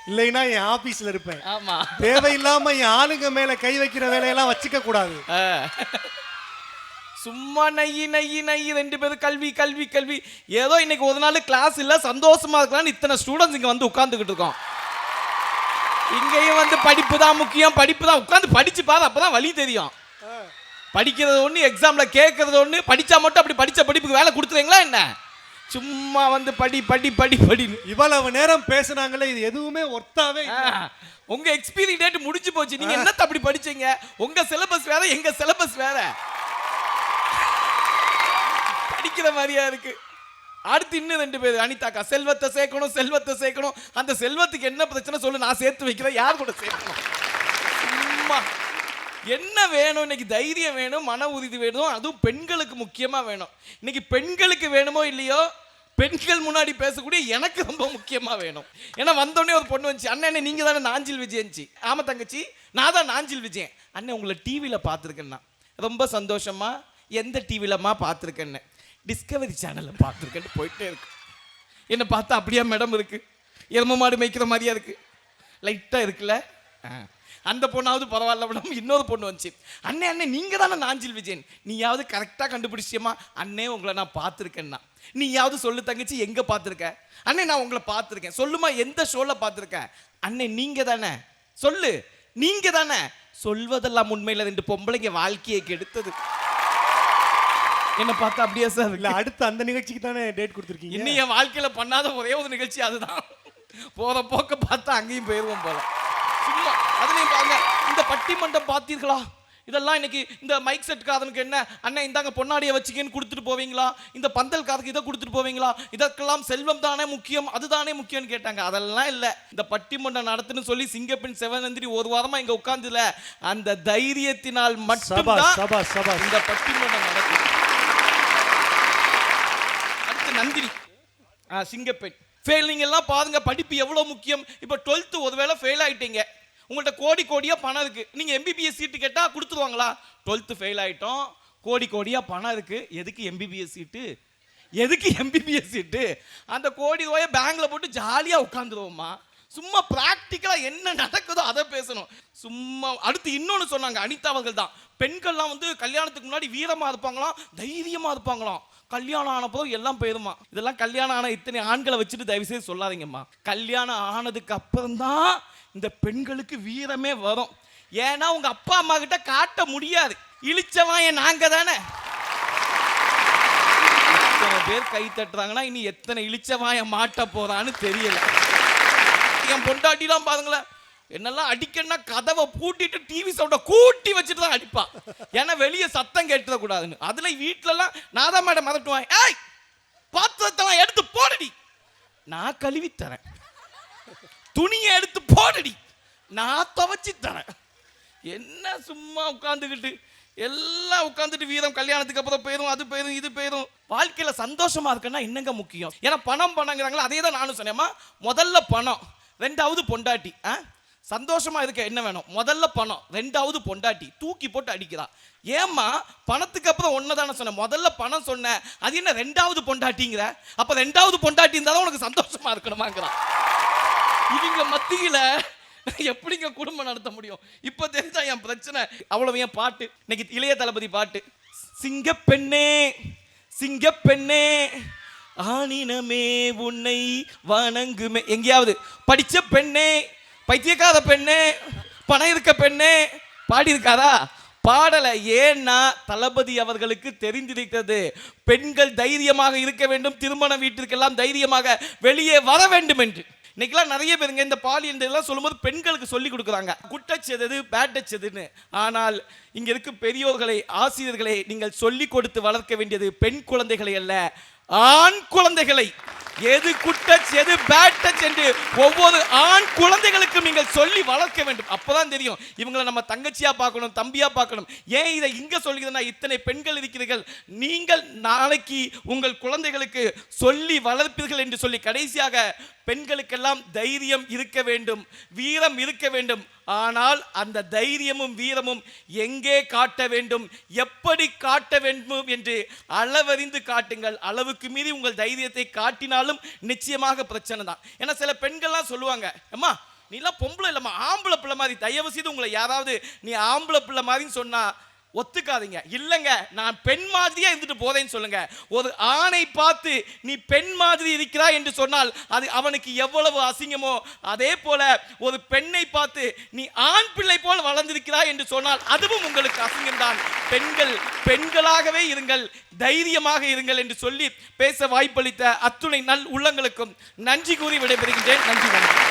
இல்லைன்னா என் ஆபீஸ்ல இருப்பேன். ஆமா, தேவையில்லாம என் ஆளுங்க மேல கை வைக்கிற வேலையெல்லாம் வச்சுக்க கூடாது. சும்மா நையி 2 பேரும் கல்வி கல்வி கல்வி. ஏதோ இன்னைக்கு ஒரு நாள் கிளாஸ் இல்ல, சந்தோஷமா இருக்கலாம்னு இத்தனை ஸ்டூடெண்ட்ஸ் இங்க வந்து உட்கார்ந்துகிட்டு இருக்கோம். இங்கேயும் வந்து படிப்பு தான் முக்கியம், படிப்பு தான். உட்கார்ந்து படிச்சு பாரு, அப்பதான் வழி தெரியும். படிக்கிறது ஒண்ணு, எக்ஸாம்ல கேட்கறது ஒண்ணு. படிச்சா மட்டும் அப்படி படிச்ச படிப்புக்கு வேலை கொடுத்துறீங்களா என்ன? சும்மா வந்து படி படி படி படி. இவ்வளவு நேரம் பேசுனாங்களே, இது எதுவுமே ஒர்த்தாவே. உங்க எக்ஸ்பீரி டேட் முடிஞ்சு போச்சு. நீங்க என்னத்த அப்படி படிச்சீங்க? உங்க சிலபஸ் வேற, எங்க சிலபஸ் வேற. படிக்கிற மாதிரியா இருக்கு. அடுத்து இன்னும் 2 பேர் அனிதாக்கா, செல்வத்தை சேர்க்கணும் செல்வத்தை சேர்க்கணும். அந்த செல்வத்துக்கு என்ன பிரச்சனை சொல்லு, நான் சேர்த்து வைக்கிறேன். யார் கூட சேர்க்கணும்? சும்மா என்ன வேணும் இன்னைக்கு? தைரியம் வேணும், மன உறுதி வேணும், அதுவும் பெண்களுக்கு முக்கியமா வேணும். இன்னைக்கு பெண்களுக்கு வேணுமோ இல்லையோ, பெண்கள் முன்னாடி பேசக்கூடிய எனக்கு ரொம்ப முக்கியமா வேணும். ஏன்னா வந்தோடனே ஒரு பொண்ணு வந்துச்சு, அண்ணன் நீங்க தானே நாஞ்சில் விஜயன்ச்சு. ஆமா தங்கச்சி, நான் தான் நாஞ்சில் விஜயன். அண்ணன் உங்களை டிவியில பார்த்துருக்கேன்னா. ரொம்ப சந்தோஷமா. எந்த டிவிலமா பார்த்துருக்கேன்னு? டிஸ்கவரி சேனல்ல பார்த்துருக்கேன்னு போயிட்டே இருக்கு. என்னை பார்த்தா அப்படியே மேடம் இருக்கு, எரும மாடு மேய்க்கிற மாதிரியா இருக்கு, லைட்டா இருக்குல்ல. அந்த பொண்ணாவது பரவாயில்ல மேடம். இன்னொரு பொண்ணு வந்துச்சு, அண்ணே அண்ணே நீங்க தானே நாஞ்சில் விஜயன், நீயாவது கரெக்டா கண்டுபிடிச்சியமா? அண்ணே உங்களை நான் பார்த்துருக்கேன்னா. நீயாவது சொல்லு தங்கச்சி, எங்க பார்த்துருக்க? அண்ணே நான் உங்களை பார்த்துருக்கேன். சொல்லுமா, எந்த ஷோல பார்த்துருக்கேன்? அண்ணே நீங்க தானே, சொல்லு நீங்க தானே. சொல்வதெல்லாம் உண்மையில 2 பொம்பளைங்க வாழ்க்கையை கெடுத்தது. என்ன பார்த்தா அப்படியே சார் இல்ல, அடுத்து அந்த நிகழ்ச்சிக்கு தானே டேட் கொடுத்துருக்கீங்க. இன்னும் என் வாழ்க்கையில பண்ணாத ஒரே ஒரு நிகழ்ச்சி அதுதான். போற போக்க பார்த்தா அங்கேயும் போயிருவோம் போல. சும்மா அதுலயும் பாருங்க, இந்த பட்டிமன்றம் பார்த்தீர்களா? இதெல்லாம் இன்னைக்கு இந்த மைக் செட்காரனுக்கு என்ன, அண்ணன் இந்தாங்க பொன்னாடியை வச்சுக்கன்னு கொடுத்துட்டு போவீங்களா? இந்த பந்தல்காரருக்கு இதை கொடுத்துட்டு போவீங்களா? இதற்கெல்லாம் செல்வம் தானே முக்கியம், அதுதானே முக்கியம்னு கேட்டாங்க. அதெல்லாம் இல்லை. இந்த பட்டிமன்றம் நடத்துன்னு சொல்லி சிங்கப்பெண் செவனந்திரி 1 வாரமா இங்க உட்கார்ந்துல, அந்த தைரியத்தினால் மட்டும்தான் இந்த பட்டிமன்றம் நடக்கும். அடுத்து நந்தினி, சிங்கப்பெண் ஃபெயிலிங் எல்லாம் பாருங்க. படிப்பு எவ்வளவு முக்கியம். இப்போ 12th ஒருவேளை ஃபெயில் ஆயிட்டீங்க, உங்கள்கிட்ட கோடி கோடியா பணம் இருக்கு, நீங்க MBBS சீட்டு கேட்டா கொடுத்துருவாங்களா? 12th ஃபெயில் ஆயிட்டோம், கோடி கோடியா பணம் இருக்கு, எதுக்கு MBBS சீட்டு? எதுக்கு MBBS சீட்டு? அந்த கோடி ரூபாயை பேங்க்ல போட்டு ஜாலியா உட்காந்துருவோமா? சும்மா பிராக்டிக்கலா என்ன நடக்குதோ அதை பேசணும். சும்மா அடுத்து இன்னொன்னு சொன்னாங்க அனிதா அவர்கள் தான், பெண்கள்லாம் வந்து கல்யாணத்துக்கு முன்னாடி வீரமா இருப்பாங்களாம், தைரியமா இருப்பாங்களாம், கல்யாணம் ஆன போது எல்லாம் போயிருமா. இதெல்லாம் கல்யாணம் ஆன இத்தனை ஆண்களை வச்சுட்டு தயவு செய்து சொல்லாதீங்கம்மா. கல்யாணம் ஆனதுக்கு அப்புறம் தான் இந்த பெண்களுக்கு வீரமே வரும். ஏன்னா உங்க அப்பா அம்மா கிட்ட காட்ட முடியாது. இழிச்சவாய நாங்க தானே. எத்தனை பேர் கை தட்டுறாங்கன்னா இனி எத்தனை இழிச்சவாய மாட்ட போறான்னு தெரியல. என் பொண்டாட்டிலாம் பாருங்களேன், என்னெல்லாம் அடிக்கணும்னா கதவை பூட்டிட்டு டிவி சவுண்ட கூட்டி வச்சுட்டு தான் அடிப்பா. ஏன்னா வெளியே சத்தம் கேட்டுட கூடாதுன்னு. அதுல வீட்டுலலாம் நான் தான் மேடம் மதட்டுவேன், ஏய் பாத்திரத்தெல்லாம் எடுத்து போடடி, நான் கழுவி தரேன். துணியை எடுத்து போடடி, நான் துவைச்சி தரேன். என்ன சும்மா உட்காந்துக்கிட்டு எல்லாம் உட்காந்துட்டு வீரம் கல்யாணத்துக்கு அப்புறம் போயிடும், அது போயிடும், இது போயிடும். வாழ்க்கையில சந்தோஷமா இருக்குன்னா என்னங்க முக்கியம்? ஏன்னா பணம் பணங்கிறாங்களா, அதே தான் நானும் சொன்னேம்மா. முதல்ல பணம், ரெண்டாவது பொண்டாட்டி. சந்தோஷமா இருக்க என்ன வேணும்? முதல்ல பணம், ரெண்டாவது பொண்டாட்டி. தூக்கி போட்டு அடிக்கிறா. ஏம்மா பணத்துக்கு அப்புறம் ஒன்னதான சொன்ன, முதல்ல பணம் சொன்ன, அது என்ன ரெண்டாவது பொண்டாட்டிங்கிற? அப்ப ரெண்டாவது பொண்டாட்டி இருந்தாலும் உனக்கு சந்தோஷமா இருக்கணுமாங்கிறான். இவங்க மத்தியில எப்படிங்க குடும்பம் நடத்த முடியும்? இப்ப தெரிஞ்சா என் பிரச்சனை. அவ்வளவு என் பாட்டு இன்னைக்கு இளைய தளபதி பாட்டு, சிங்கப்பெண்ணே சிங்கப்பெண்ணே ஆணினமே உன்னை வணங்குமே. எங்கேயாவது படிச்ச பெண்ணே, பைத்தியக்கார பெண்ணே, பணம் இருக்க பெண்ணே பாடி இருக்காரா? பாடல. ஏன்னா தளபதி அவர்களுக்கு தெரிந்திருக்கிறது பெண்கள் தைரியமாக இருக்க வேண்டும், திருமண வீட்டிற்கெல்லாம் தைரியமாக வெளியே வர வேண்டும் என்று. இன்னைக்கெல்லாம் நிறைய பேருங்க இந்த பாலியல் எல்லாம் சொல்லும்போது பெண்களுக்கு சொல்லி கொடுக்குறாங்க, குட்டச்செது பேட்டச்செதுன்னு. ஆனால் இங்க இருக்கு பெரியோர்களை, ஆசிரியர்களை, நீங்கள் சொல்லி கொடுத்து வளர்க்க வேண்டியது பெண் குழந்தைகளை அல்ல, ஆண் குழந்தைகளை. எது குட்டச் எது பேட்டச் என்று ஒவ்வொரு ஆண் குழந்தைகளுக்கும் நீங்கள் சொல்லி வளர்க்க வேண்டும். அப்பதான் தெரியும் இவங்களை நம்ம தங்கச்சியா பார்க்கணும், தம்பியா பார்க்கணும். ஏன் இதை இங்க சொல்கிறதுனா, இத்தனை பெண்கள் இருக்கிறீர்கள், நீங்கள் நாளைக்கு உங்கள் குழந்தைகளுக்கு சொல்லி வளர்ப்பீர்கள் என்று சொல்லி கடைசியாக பெண்களுக்கெல்லாம் தைரியம் இருக்க வேண்டும், வீரம் இருக்க வேண்டும். ஆனால் அந்த தைரியமும் வீரமும் எங்கே காட்ட வேண்டும், எப்படி காட்ட வேண்டும் என்று அளவறிந்து காட்டுங்கள். அளவுக்கு மீறி உங்கள் தைரியத்தை காட்டினாலும் நிச்சயமாக பிரச்சனை தான். ஏன்னா சில பெண்கள்லாம் சொல்லுவாங்க, அம்மா நீலாம் பொம்பளை இல்லைம்மா, ஆம்பளை பிள்ளை மாதிரி, தயவு செய்து உங்களை யாராவது நீ ஆம்பளை பிள்ளை மாதிரின்னு சொன்னா ஒத்துக்காதீங்க. இல்லைங்க நான் பெண் மாதிரியா இருந்துட்டு போதேன்னு சொல்லுங்க. ஒரு ஆணை பார்த்து நீ பெண் மாதிரி இருக்கிறாய் என்று சொன்னால் அது அவனுக்கு எவ்வளவு அசிங்கமோ, அதே போல ஒரு பெண்ணை பார்த்து நீ ஆண் பிள்ளை போல் வளர்ந்திருக்கிறாய் என்று சொன்னால் அதுவும் உங்களுக்கு அசிங்கம்தான். பெண்கள் பெண்களாகவே இருங்கள், தைரியமாக இருங்கள் என்று சொல்லி பேச வாய்ப்பளித்த அத்துணை நல் உள்ளங்களுக்கும் நன்றி கூறி விடைபெறுகின்றேன். நன்றி, வணக்கம்.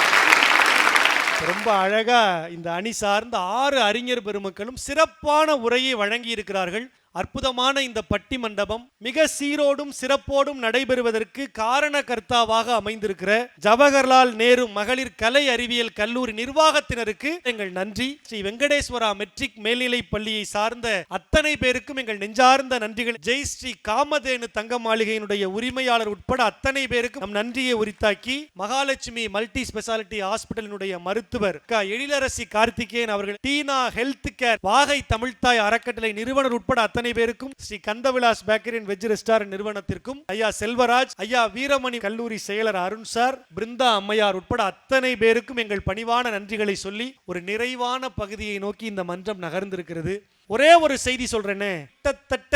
ரொம்ப அழகா இந்த அணி சார்ந்த 6 அறிஞர் பெருமக்களும் சிறப்பான உரையை வழங்கி இருக்கிறார்கள். அற்புதமான இந்த பட்டி மண்டபம் மிக சீரோடும் சிறப்போடும் நடைபெறுவதற்கு காரணகர்த்தாவாக அமைந்திருக்கிற ஜவஹர்லால் நேரு மகளிர் கலை அறிவியல் கல்லூரி நிர்வாகத்தினருக்கு எங்கள் நன்றி. ஸ்ரீ வெங்கடேஸ்வரா மெட்ரிக் மேல்நிலைப் பள்ளியை சார்ந்த அத்தனை பேருக்கும் எங்கள் நெஞ்சார்ந்த நன்றிகள். ஜெய் ஸ்ரீ காமதேனு தங்க மாளிகையினுடைய உரிமையாளர் உட்பட அத்தனை பேருக்கும் நம் நன்றியை உரித்தாக்கி, மகாலட்சுமி மல்டி ஸ்பெஷாலிட்டி ஹாஸ்பிட்டலினுடைய மருத்துவர் எழிலரசி கார்த்திகேயன் அவர்கள், டீனா ஹெல்த் கேர் வாகை தமிழ்தாய் அறக்கட்டளை நிறுவனர் உட்பட அத்தனை பேருக்கும், Shri Kandavilas bakery and veg restaurant நிறுவனத்திற்கும், ஐயா செல்வராஜ், ஐயா வீரமணி கல்லூரி செயலர் அருண் சார், பிருந்தா அம்மையார் உட்பட அத்தனை பேருக்கும் எங்கள் பணிவான நன்றிகளை சொல்லி ஒரு நிறைவான பகுதியை நோக்கி இந்த மன்றம் நகர்ந்திருக்கிறது. ஒரே ஒரு செய்தி சொல்றேனே, கிட்டத்தட்ட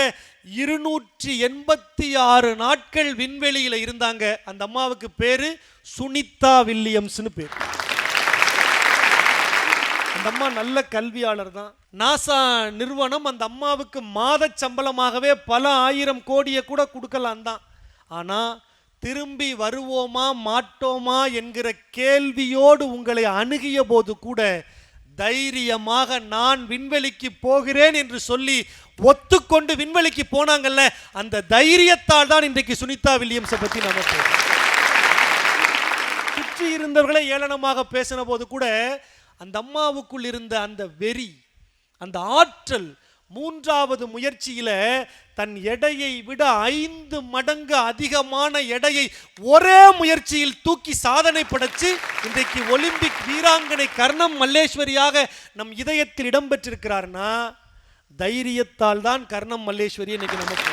286 நாட்கள் விண்வெளியில இருந்தாங்க. அந்த அம்மாவுக்கு பேரு சுனிதா வில்லியம்ஸ்னு பேர். அந்த அம்மா நல்ல கல்வியாளர் தான். நாசா நிறுவனம் அந்த அம்மாவுக்கு மாத சம்பளமாகவே பல 1000 கோடியை கூட கொடுக்கலாம் தான். ஆனா திரும்பி வருவோமா மாட்டோமா என்கிற கேள்வியோடு உங்களை அணுகிய போது கூட தைரியமாக நான் விண்வெளிக்கு போகிறேன் என்று சொல்லி ஒத்துக்கொண்டு விண்வெளிக்கு போனாங்கல்ல, அந்த தைரியத்தால் தான் இன்றைக்கு சுனிதா வில்லியம்ஸை பத்தி நம்ம சுற்றி இருந்தவர்களை ஏளனமாக பேசின போது கூட அந்த அம்மாவுக்குள் இருந்த அந்த வெறி, அந்த ஆற்றல், 3வது முயற்சியில தன் எடையை விட 5 மடங்கு அதிகமான எடையை ஒரே முயற்சியில் தூக்கி சாதனை படைச்சு இன்றைக்கு ஒலிம்பிக் வீராங்கனை கர்ணம் மல்லேஸ்வரியாக நம் இதயத்தில் இடம்பெற்றிருக்கிறார்னா தைரியத்தால் தான் கர்ணம் மல்லேஸ்வரி இன்னைக்கு நமக்கு.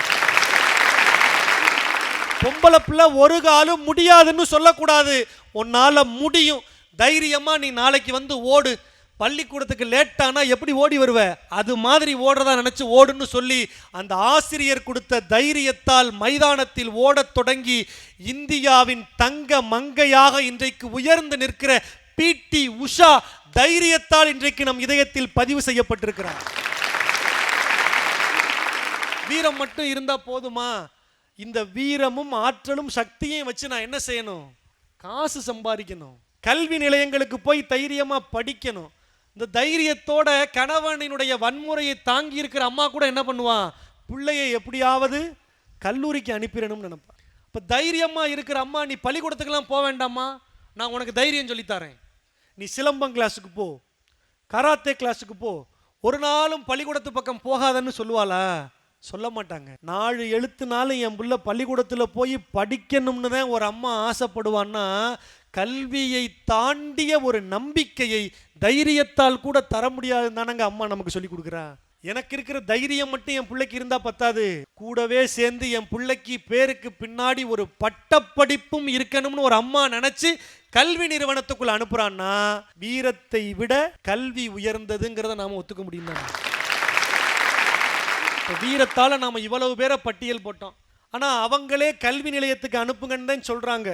பொம்பளை பிள்ளை ஒரு காலம் முடியாதுன்னு சொல்லக்கூடாது, உன்னால முடியும், தைரியமா நீ நாளைக்கு வந்து ஓடு, பள்ளிக்கூடத்துக்கு லேட்டானா எப்படி ஓடி வருவ, அது மாதிரி ஓடுறதா நினைச்சு ஓடுன்னு சொல்லி அந்த ஆசிரியர் கொடுத்த தைரியத்தால் மைதானத்தில் ஓடத் தொடங்கி இந்தியாவின் தங்க மங்கையாக இன்றைக்கு உயர்ந்து நிற்கிற பிடி உஷா தைரியத்தால் இன்றைக்கு நம் இதயத்தில் பதிவு செய்யப்பட்டிருக்கிறார். வீரம் மட்டும் இருந்தா போதுமா? இந்த வீரமும் ஆற்றலும் சக்தியையும் வச்சு நான் என்ன செய்யணும்? காசு சம்பாதிக்கணும், கல்வி நிலையங்களுக்கு போய் தைரியமா படிக்கணும். இந்த தைரியத்தோட கணவனினுடைய வன்முறையை தாங்கி இருக்கிற அம்மா கூட என்ன பண்ணுவான்? பிள்ளையை எப்படியாவது கல்லூரிக்கு அனுப்பிடணும்னு நினைப்பான். இப்போ தைரியமா இருக்கிற அம்மா, நீ பள்ளிக்கூடத்துக்கெல்லாம் போக வேண்டாமா, நான் உனக்கு தைரியம் சொல்லித்தரேன், நீ சிலம்பம் கிளாஸுக்கு போ, கராத்தே கிளாஸுக்கு போ, ஒரு நாளும் பள்ளிக்கூடத்து பக்கம் போகாதன்னு சொல்லுவாளா? சொல்ல மாட்டாங்க. 4 எழுத்துனாலும் என் பிள்ளை பள்ளிக்கூடத்தில் போய் படிக்கணும்னு தான் ஒரு அம்மா ஆசைப்படுவான்னா, கல்வியை தாண்டிய ஒரு நம்பிக்கையை தைரியத்தால் கூட தர முடியாதுன்னு தானங்க அம்மா நமக்கு சொல்லி கொடுக்குறா. எனக்கு இருக்கிற தைரியம் மட்டும் என் பிள்ளைக்கு இருந்தா பத்தாது, கூடவே சேர்ந்து என் பிள்ளைக்கு பேருக்கு பின்னாடி ஒரு பட்டப்படிப்பும் இருக்கணும்னு ஒரு அம்மா நினைச்சு கல்வி நிறுவனத்துக்குள்ள அனுப்புறான்னா, வீரத்தை விட கல்வி உயர்ந்ததுங்கிறத நாம ஒத்துக்க முடியும். வீரத்தால நாம இவ்வளவு பேரை பட்டியல் போட்டோம். ஆனா அவங்களே கல்வி நிலையத்துக்கு அனுப்புங்கன்னு தான் சொல்றாங்க.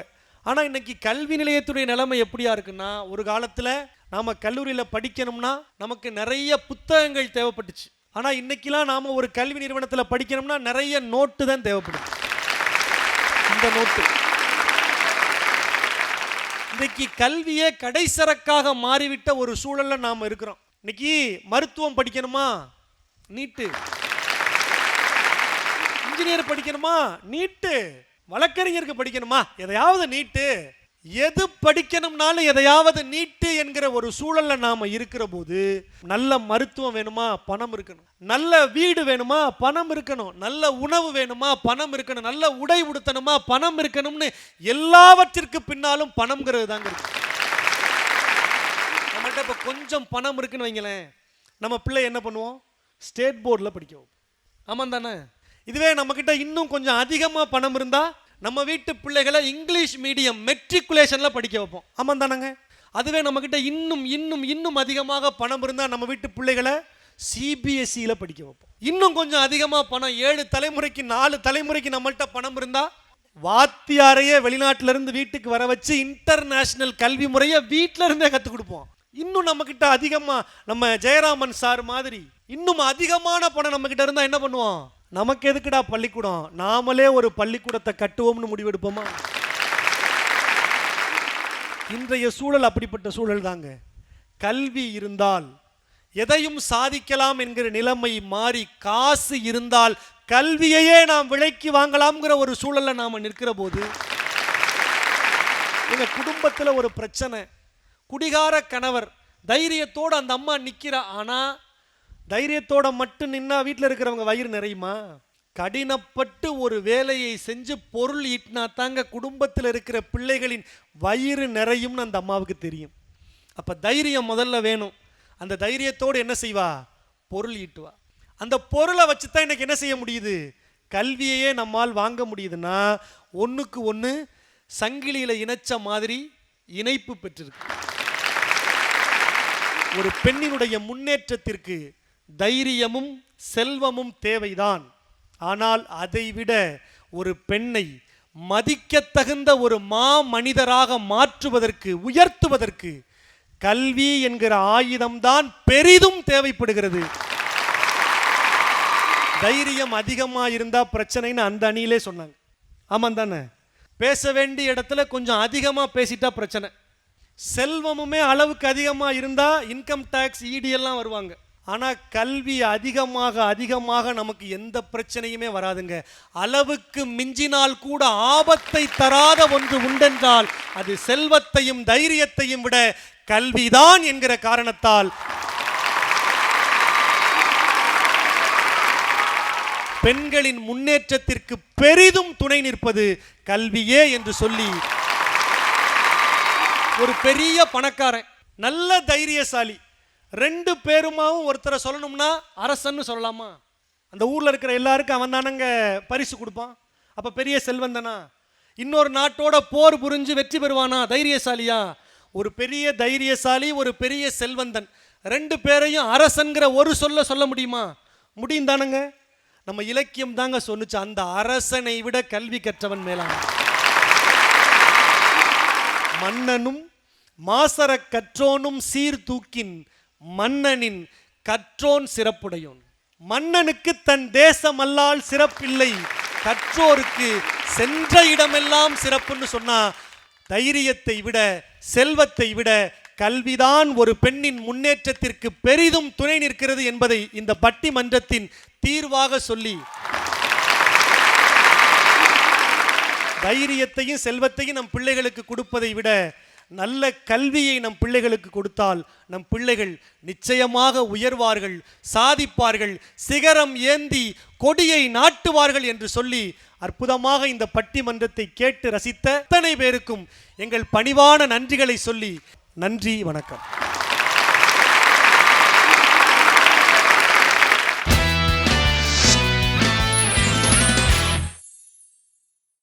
ஆனா இன்னைக்கு கல்வி நிலையத்துடைய நிலைமை எப்படியா இருக்குன்னா, ஒரு காலத்துல நாம கல்லூரியில படிக்கணும்னா நமக்கு நிறைய புத்தகங்கள் தேவைப்பட்டுச்சு. ஆனா இன்னைக்கெல்லாம் நாம ஒரு கல்வி நிறுவனத்துல படிக்கணும்னா நிறைய நோட்டு தான் தேவைப்படுது. இந்த நோட்டு இன்னைக்கு கல்வியே கடைசரக்காக மாறிவிட்ட ஒரு சூழல்ல நாம இருக்கிறோம். இன்னைக்கு மருத்துவம் படிக்கணுமா, நீட்டு. இன்ஜினியர் படிக்கணுமா, நீட்டு. வழக்கறிஞருக்கு படிக்கணுமா, எதையாவது நீட்டு. எது படிக்கணும்னாலும் எதையாவது நீட்டு என்கிற ஒரு சூழல்ல நாம இருக்கிற போது, நல்ல மருத்துவம் வேணுமா, பணம் இருக்கணும். நல்ல வீடு வேணுமா, பணம் இருக்கணும். நல்ல உணவு வேணுமா, பணம் இருக்கணும். நல்ல உடை உடுத்தணுமா, பணம் இருக்கணும்னு எல்லாவற்றிற்கு பின்னாலும் பணம்ங்கிறது தாங்க இருக்கு. நம்மகிட்ட இப்ப கொஞ்சம் பணம் இருக்குன்னு வைங்களேன், நம்ம பிள்ளை என்ன பண்ணுவோம்? ஸ்டேட் போர்டில் படிக்க வைப்போம். ஆமாம் தானே? இதுவே நம்மக்கிட்ட இன்னும் கொஞ்சம் அதிகமாக பணம் இருந்தால் நம்ம வீட்டு பிள்ளைகளை இங்கிலீஷ் மீடியம் மெட்ரிகுலேஷனில் படிக்க வைப்போம். ஆமாம் தானங்க? அதுவே நம்மக்கிட்ட இன்னும் இன்னும் இன்னும் அதிகமாக பணம் இருந்தால் நம்ம வீட்டு பிள்ளைகளை சிபிஎஸ்சியில் படிக்க வைப்போம். இன்னும் கொஞ்சம் அதிகமாக பணம், 7 தலைமுறைக்கு 4 தலைமுறைக்கு நம்மள்கிட்ட பணம் இருந்தால் வாத்தியாரையே வெளிநாட்டிலேருந்து வீட்டுக்கு வர வச்சு இன்டர்நேஷ்னல் கல்வி முறையை வீட்டில் இருந்தே கற்றுக் கொடுப்போம். இன்னும் நம்மக்கிட்ட அதிகமாக, நம்ம ஜெயராமன் சார் மாதிரி இன்னும் அதிகமான பணம் நம்மக்கிட்ட இருந்தால் என்ன பண்ணுவோம்? நமக்கு எதுக்குடா பள்ளிக்கூடம், நாமளே ஒரு பள்ளிக்கூடத்தை கட்டுவோம்னு முடிவெடுப்போமா? இன்றைய சூழல் அப்படிப்பட்ட சூழல் தாங்க. கல்வி இருந்தால் எதையும் சாதிக்கலாம் என்கிற நிலைமை மாறி, காசு இருந்தால் கல்வியையே நாம் விலைக்கு வாங்கலாம்ங்கிற ஒரு சூழல்ல நாம நிற்கிற போது, எங்க குடும்பத்துல ஒரு பிரச்சனை. குடிகார கணவர், தைரியத்தோடு அந்த அம்மா நிற்கிறா. ஆனா தைரியத்தோட மட்டும் நின்னா வீட்டில் இருக்கிறவங்க வயிறு நிறையுமா? கடினப்பட்டு ஒரு வேலையை செஞ்சு பொருள் ஈட்டினா தாங்க குடும்பத்தில் இருக்கிற பிள்ளைகளின் வயிறு நிறையும்னு அந்த அம்மாவுக்கு தெரியும். அப்போ தைரியம் முதல்ல வேணும். அந்த தைரியத்தோடு என்ன செய்வா? பொருள் ஈட்டுவா. அந்த பொருளை வச்சு தான் இன்னைக்கு என்ன செய்ய முடியுது? கல்வியையே நம்மால் வாங்க முடியுதுன்னா, ஒன்றுக்கு ஒன்று சங்கிலியில் இணைச்ச மாதிரி இணைப்பு பெற்றிருக்கு. ஒரு பெண்ணினுடைய முன்னேற்றத்திற்கு தைரியமும் செல்வமும் தேவைதான். ஆனால் அதைவிட ஒரு பெண்ணை மதிக்கத்தகுந்த ஒரு மனிதராக மாற்றுவதற்கு, உயர்த்துவதற்கு கல்வி என்கிற ஆயுதம்தான் பெரிதும் தேவைப்படுகிறது. தைரியம் அதிகமாக இருந்தா பிரச்சனைன்னு அந்த அணியிலே சொன்னாங்க. ஆமாம் தானே? பேச வேண்டிய இடத்துல கொஞ்சம் அதிகமாக பேசிட்டா பிரச்சனை. செல்வமுமே அளவுக்கு அதிகமாக இருந்தால் இன்கம் டேக்ஸ், இடி எல்லாம் வருவாங்க. ஆனால் கல்வி அதிகமாக அதிகமாக நமக்கு எந்த பிரச்சனையுமே வராதுங்க. அளவுக்கு மிஞ்சினால் கூட ஆபத்தை தராத ஒன்று உண்டென்றால் அது செல்வத்தையும் தைரியத்தையும் விட கல்விதான் என்கிற காரணத்தால் பெண்களின் முன்னேற்றத்திற்கு பெரிதும் துணை நிற்பது கல்வியே என்று சொல்லி, ஒரு பெரிய பணக்காரன், நல்ல தைரியசாலி, 2 பேருமாவும் ஒருத்தரை சொல்லணும்னா அரசன்னு சொல்லலாமா? அந்த ஊரில் இருக்கிற எல்லாருக்கும் அவன் தானங்க பரிசு கொடுப்பான். அப்போ பெரிய செல்வன் தானா? இன்னொரு நாட்டோட போர் புரிஞ்சு வெற்றி பெறுவானா? தைரியசாலியா? ஒரு பெரிய தைரியசாலி, ஒரு பெரிய செல்வந்தன், 2 பேரையும் அரசன்கிற ஒரு சொல்ல முடியுமா? முடியும் தானங்க? நம்ம இலக்கியம் தாங்க சொன்னுச்சு, அந்த அரசனை விட கல்வி கற்றவன் மேலான. மன்னனும் மாசற கற்றோனும் சீர்தூக்கின் மன்னனின் கற்றோன் சிறப்புடையோன். மன்னனுக்கு தன் தேசமல்லால் சிறப்பில்லை, கற்றோருக்கு சென்ற இடமெல்லாம் சிறப்புன்னு சொன்னா, தைரியத்தை விட செல்வத்தை விட கல்விதான் ஒரு பெண்ணின் முன்னேற்றத்திற்கு பெரிதும் துணை நிற்கிறது என்பதை இந்த பட்டிமன்றத்தின் தீர்வாக சொல்லி, தைரியத்தையும் செல்வத்தையும் நம் பிள்ளைகளுக்கு கொடுப்பதை விட நல்ல கல்வியை நம் பிள்ளைகளுக்கு கொடுத்தால் நம் பிள்ளைகள் நிச்சயமாக உயர்வார்கள், சாதிப்பார்கள், சிகரம் ஏந்தி கொடியை நாட்டுவார்கள் என்று சொல்லி அற்புதமாக இந்த பட்டிமன்றத்தை கேட்டு ரசித்த அத்தனை பேருக்கும் எங்கள் பணிவான நன்றிகளை சொல்லி நன்றி, வணக்கம்.